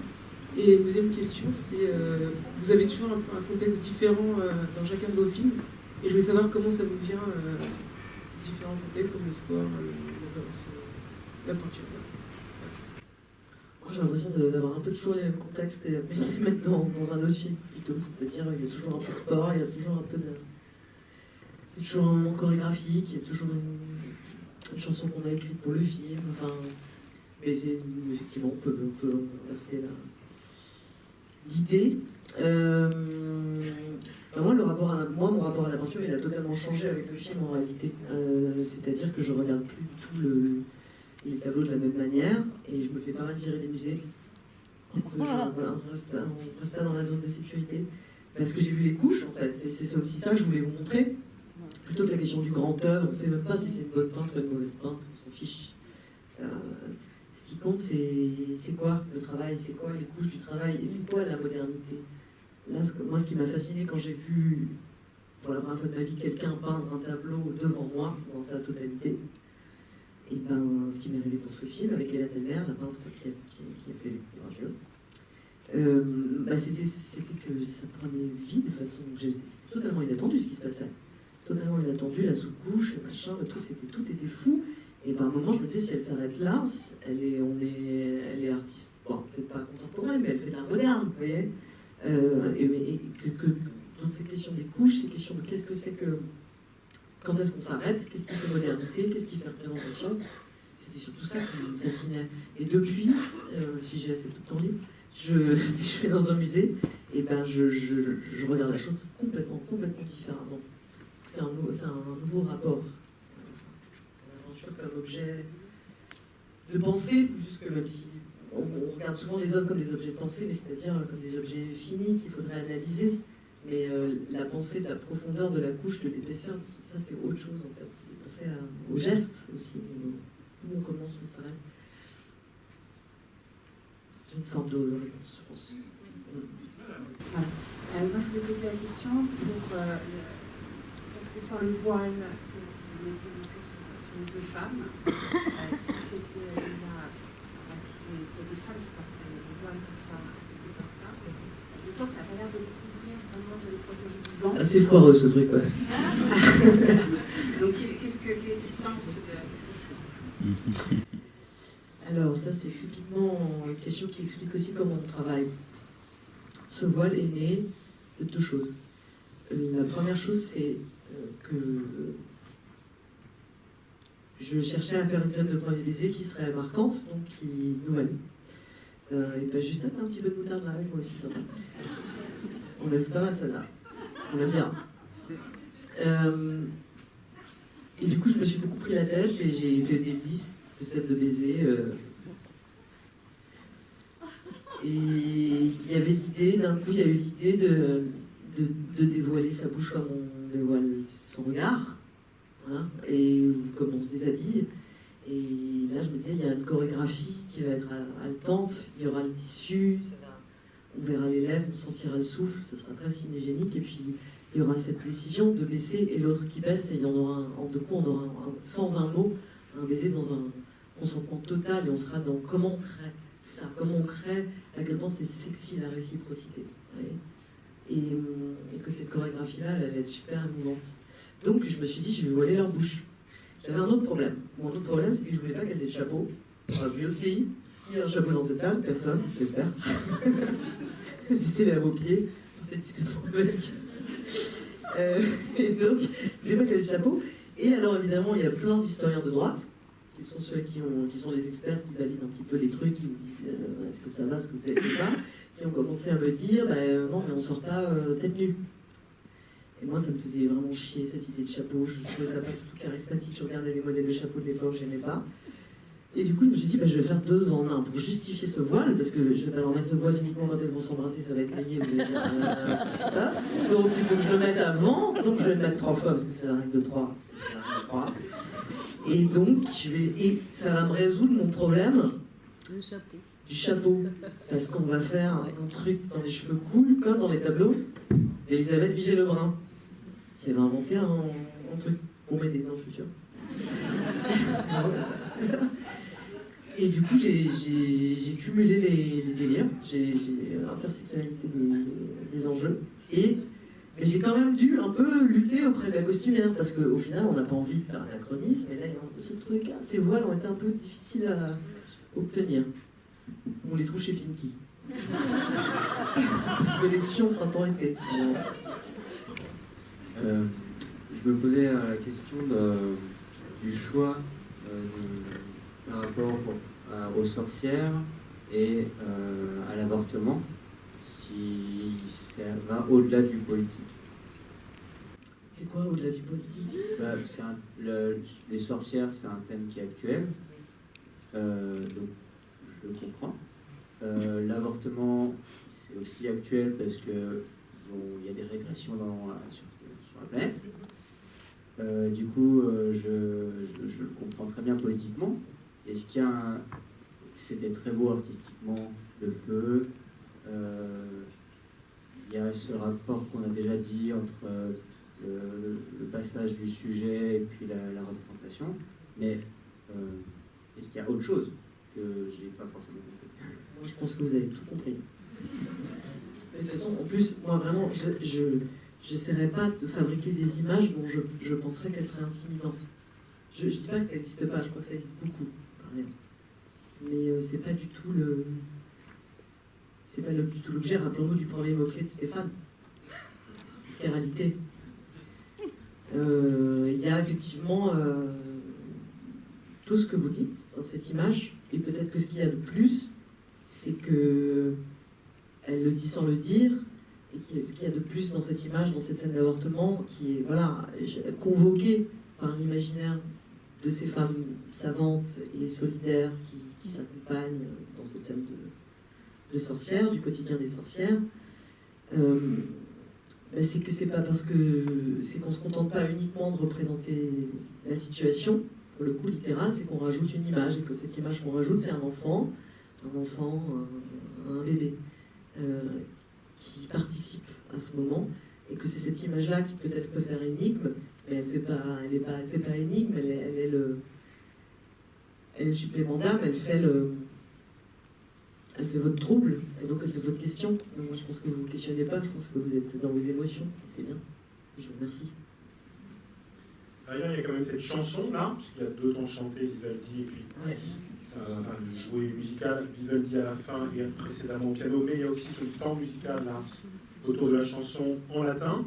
Et une deuxième question, c'est vous avez toujours un contexte différent dans chacun de vos films. Et je voulais savoir comment ça vous vient, ces différents contextes, comme le sport, la danse. la peinture. Moi, j'ai l'impression d'avoir un peu toujours les mêmes contextes et de les mettre dans un autre film plutôt. C'est-à-dire il y a toujours un peu de sport, il y a toujours un peu de... Il y a toujours un moment chorégraphique, il y a toujours une chanson qu'on a écrite pour le film. Enfin, mais effectivement, on peut inverser l'idée. Moi, mon rapport à la peinture, il a totalement changé avec le film en réalité. C'est-à-dire que je regarde plus du tout les tableaux de la même manière et je me fais pas mal virer des musées. On reste pas dans la zone de sécurité. Parce que j'ai vu les couches, en fait. C'est aussi ça que je voulais vous montrer. Plutôt que la question du grand œuvre, on ne sait même pas si c'est une bonne peintre ou une mauvaise peintre, on s'en fiche. Ce qui compte, c'est quoi le travail, c'est quoi les couches du travail et c'est quoi la modernité. Là, moi, ce qui m'a fasciné quand j'ai vu, pour la première fois de ma vie, quelqu'un peindre un tableau devant moi, dans sa totalité, et ben, ce qui m'est arrivé pour ce film, avec Hélène Delmer, la peintre qui a fait les gravures, c'était que ça prenait vie de façon... C'était totalement inattendu ce qui se passait. Totalement inattendu, la sous-couche, le machin, le truc, tout était fou. Et ben, à un moment, je me disais, si elle s'arrête là, elle est artiste, bon, peut-être pas contemporaine, mais elle fait de l'art moderne, vous voyez. Et que dans ces questions des couches, ces questions de qu'est-ce que c'est que... Quand est-ce qu'on s'arrête? Qu'est-ce qui fait modernité? Qu'est-ce qui fait représentation? C'était surtout ça qui me fascinait. Et depuis, si j'ai assez de temps libre, je vais dans un musée, et ben je regarde la chose complètement différemment. C'est un nouveau rapport. L'aventure comme objet de pensée, plus que même si on regarde souvent les hommes comme des objets de pensée, mais c'est-à-dire comme des objets finis qu'il faudrait analyser. Mais la pensée de la profondeur de la couche, de l'épaisseur, ça c'est autre chose en fait. C'est penser au geste aussi, où on commence, où on s'arrête. C'est une forme de réponse, je pense. Voilà. Moi je voulais poser la question pour c'est sur le voile que vous mettez sur les deux femmes. Si c'était si c'était des femmes qui portaient le voile comme ça à cette époque-là, ça n'a pas l'air de couvrir vraiment de les protéger du vent. Ah, c'est foireux ce truc, ouais. Donc quelle distance de... Alors ça c'est typiquement une question qui explique aussi comment on travaille. Ce voile est né de deux choses. La première chose c'est que je cherchais à faire une scène de premier baiser qui serait marquante, donc qui nouvelle. Et pas juste un petit peu de moutarde là, moi aussi ça va. On l'a vu pas mal celle-là. On l'aime bien. Et du coup je me suis beaucoup pris la tête et j'ai fait des listes de scènes de baiser. Et il y avait l'idée, d'un coup il y a eu l'idée de dévoiler sa bouche comme on dévoile son regard, hein, et comme on se déshabille. Et là je me disais, il y a une chorégraphie qui va être haletante, il y aura le tissu, on verra les lèvres, on sentira le souffle, ça sera très cinégénique, et puis il y aura cette décision de baisser et l'autre qui baisse, et il y en aura de coup on aura sans un mot, un baiser dans un consentement total, et on sera dans comment on crée ça, comment on crée, à quel point c'est sexy la réciprocité. Et que cette chorégraphie-là, elle allait être super émouvante. Donc je me suis dit, je vais voiler leur bouche. J'avais un autre problème. Mon autre problème, c'est que je ne voulais pas qu'elles aient de chapeau. Obviously, qui a un chapeau dans cette salle? Personne, j'espère. Laissez-les à vos pieds. Peut-être discrètement le mec. Et donc, je ne voulais pas qu'elles aient de chapeau. Et alors, évidemment, il y a plein d'historiens de droite, qui sont ceux qui sont les experts, qui valident un petit peu les trucs, qui vous disent est-ce que ça va, est-ce que vous savez pas, qui ont commencé à me dire non, mais on sort pas tête nue. Et moi, ça me faisait vraiment chier cette idée de chapeau. Je trouvais ça pas du tout charismatique. Je regardais les modèles de chapeau de l'époque, j'aimais pas. Et du coup, je me suis dit, je vais faire 2 en 1 pour justifier ce voile, parce que je vais pas leur mettre ce voile uniquement quand elles vont s'embrasser, ça va être grillé, vous allez dire, qu'est-ce qui se passe? Donc il faut que je le mette avant, donc je vais le mettre 3 fois, parce que c'est la règle de 3. Et donc, et ça va me résoudre mon problème du chapeau. Parce qu'on va faire un truc dans les cheveux cool, comme dans les tableaux d'Elisabeth Vigée-Lebrun, qui avait inventé un truc pour m'aider dans le futur. Et du coup, j'ai cumulé les délires, j'ai intersectionnalité des enjeux, mais Mais j'ai quand même dû un peu lutter auprès de la costumière, parce qu'au final, on n'a pas envie de faire l'anachronisme, et là, il y a un peu ce truc. Hein. Ces voiles ont été un peu difficiles à obtenir. On les trouve chez Pinky. Élection printemps-été. Je me posais la question du choix par rapport aux sorcières et à l'avortement, si ça va au-delà du politique. C'est quoi au-delà du politique? Les sorcières, c'est un thème qui est actuel, donc je le comprends. L'avortement, c'est aussi actuel parce que il y a des régressions sur la planète. Du coup, je le comprends très bien politiquement. Est-ce qu'il y a c'était très beau artistiquement, le feu. Il y a ce rapport qu'on a déjà dit entre le passage du sujet et puis la représentation. Mais est-ce qu'il y a autre chose que je n'ai pas forcément compris? Moi, je pense que vous avez tout compris. De toute façon, en plus, moi, vraiment, je n'essaierai pas de fabriquer des images dont je penserais qu'elles seraient intimidantes. Je ne dis pas que ça n'existe pas, je crois que ça existe beaucoup. Mais c'est pas du tout du tout l'objet. Rappelons-nous du premier mot-clé de Stéphane. Littéralité. Il y a effectivement tout ce que vous dites dans cette image, et peut-être que ce qu'il y a de plus, c'est que elle le dit sans le dire, et ce qu'il y a de plus dans cette image, dans cette scène d'avortement, qui est convoquée par l'imaginaire de ces femmes savantes et solidaires qui s'accompagnent dans cette scène de sorcières, du quotidien des sorcières, c'est que c'est pas parce que c'est qu'on se contente pas uniquement de représenter la situation, pour le coup littéral, c'est qu'on rajoute une image, et que cette image qu'on rajoute, c'est un enfant, un bébé, qui participe à ce moment, et que c'est cette image-là qui peut-être peut faire énigme, mais elle fait pas énigme, elle est le supplément d'âme, elle fait votre trouble, et donc elle fait votre question. Donc moi je pense que vous ne vous questionnez pas, je pense que vous êtes dans vos émotions, et c'est bien. Et je vous remercie. Derrière, il y a quand même cette chanson-là, puisqu'il y a deux temps chantés, Vivaldi, et puis joué musical, Vivaldi à la fin et précédemment au piano, mais il y a aussi ce temps musical là, autour de la chanson en latin,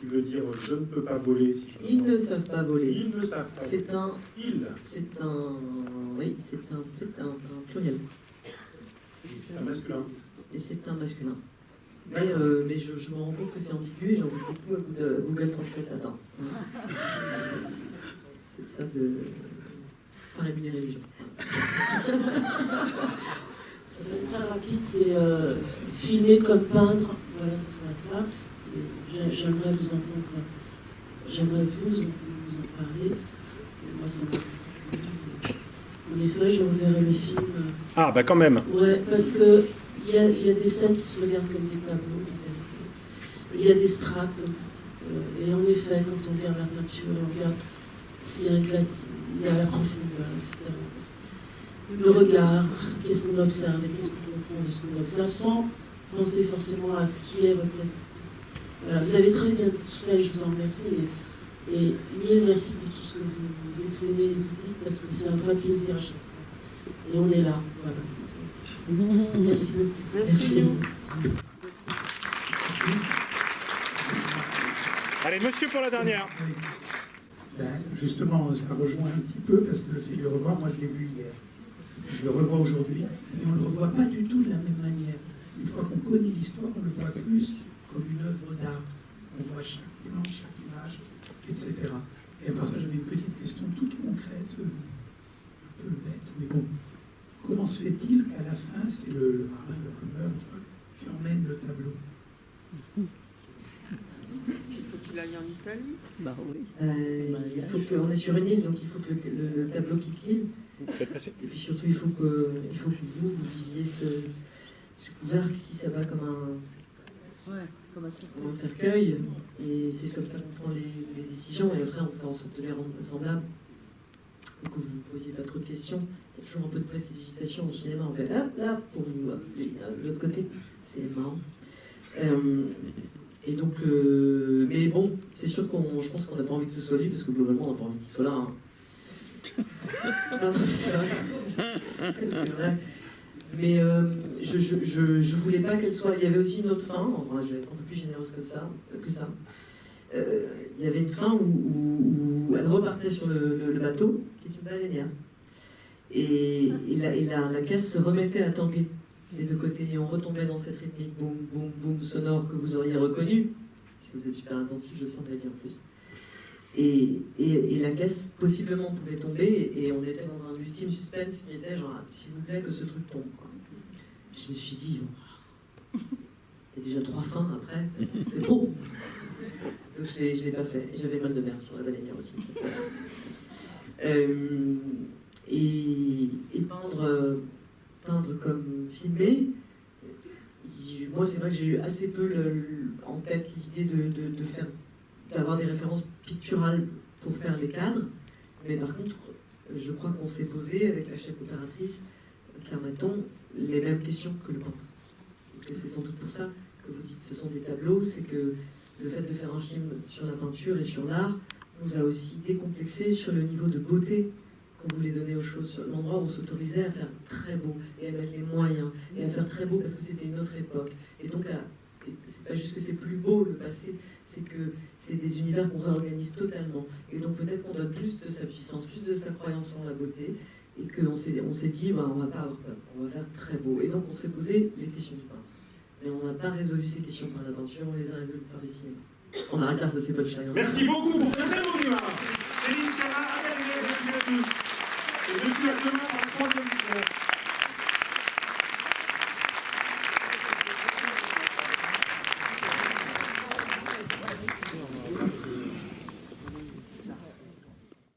qui veut dire « je ne peux pas voler ». Si je Ils ne savent pas voler. Ils ne savent pas voler. C'est un pluriel. C'est un masculin. Et c'est un masculin. Mais je me rends compte que c'est ambigu et j'en veux beaucoup à Google Translate latin. C'est ça de pas rémunérer les gens. C'est très rapide, c'est filmer comme peindre. Voilà, ça s'arrête là. J'aimerais vous entendre. J'aimerais vous en parler. Moi, ça m'a. En effet, je reverrai le film. Ah, bah quand même. Ouais, parce que il y a des scènes qui se regardent comme des tableaux. Il y a des strates. Et en effet, quand on regarde la nature, on regarde s'il y a un glacier, il y a la profondeur, etc. Le regard, qu'est-ce qu'on observe et qu'est-ce qu'on comprend de ce qu'on observe, sans penser forcément à ce qui est représenté. Voilà, vous avez très bien dit tout ça et je vous en remercie. Et mille merci pour tout ce que vous exprimez et vous dites, parce que c'est un vrai plaisir à chaque fois. Et on est là. Voilà, c'est ça. Merci beaucoup. Merci. Allez, monsieur pour la dernière. Justement, ça rejoint un petit peu, parce que le fait de le revoir, moi je l'ai vu hier. Je le revois aujourd'hui, et on ne le revoit pas du tout de la même manière. Une fois qu'on connaît l'histoire, on le voit plus comme une œuvre d'art. On voit chaque plan, chaque image, etc. Et à part ça, j'avais une petite question toute concrète, un peu bête, mais bon. Comment se fait-il qu'à la fin, c'est le marin, le rameur, qui emmène le tableau? Est-ce qu'il faut qu'il aille en Italie? Bah oui. Il faut qu'on est sur une île, donc il faut que le tableau quitte l'île. Et puis surtout, il faut que vous viviez ce couvercle qui s'abat comme un cercueil. Et c'est comme ça qu'on prend les décisions. Et après, on fait en sorte de les rendre semblables. Et que vous ne posiez pas trop de questions. Il y a toujours un peu de précipitation au cinéma. On fait hop là pour vous. De l'autre côté, c'est marrant. Et donc, mais bon, c'est sûr je pense qu'on n'a pas envie que ce soit lui, parce que globalement, on n'a pas envie qu'il soit là. Hein. Non, mais c'est vrai. C'est vrai. Mais je voulais pas qu'elle soit. Il y avait aussi une autre fin, enfin, je vais être un peu plus généreuse que ça. Il y avait une fin où elle repartait sur le bateau, qui est une baleinière. Et la caisse se remettait à tanguer des deux côtés. Et on retombait dans cette rythmique boum, boum, boum sonore que vous auriez reconnu. Si vous êtes super attentif, je sais, on va dire plus. Et la caisse possiblement pouvait tomber, et on était dans un ultime suspense qui était genre, s'il vous plaît, que ce truc tombe. Quoi. Je me suis dit, bon, il y a déjà 3 fins après, c'est trop. Donc je ne l'ai pas fait. Et j'avais mal de mer sur la baleinière aussi. Et peindre comme filmer, moi c'est vrai que j'ai eu assez peu en tête l'idée d'avoir des références picturales pour faire les cadres, mais par contre je crois qu'on s'est posé avec la chef opératrice Claire Maton les mêmes questions que le peintre. Et c'est sans doute pour ça que vous dites ce sont des tableaux, c'est que le fait de faire un film sur la peinture et sur l'art nous a aussi décomplexé sur le niveau de beauté qu'on voulait donner aux choses, sur l'endroit où on s'autorisait à faire très beau et à mettre les moyens et à faire très beau parce que c'était une autre époque. Et donc, c'est pas juste que c'est plus beau le passé, c'est que c'est des univers qu'on réorganise totalement. Et donc peut-être qu'on donne plus de sa puissance, plus de sa croyance en la beauté, et qu'on s'est dit, bah, on va pas avoir peur, on va faire très beau. Et donc on s'est posé les questions du peintre. Mais on n'a pas résolu ces questions par la peinture, on les a résolues par le cinéma. On arrête là, ça c'est pas de chagrin. Merci beaucoup pour ce très beau débat. Céline Sierra, Adèle, merci à tous. Et je suis actuellement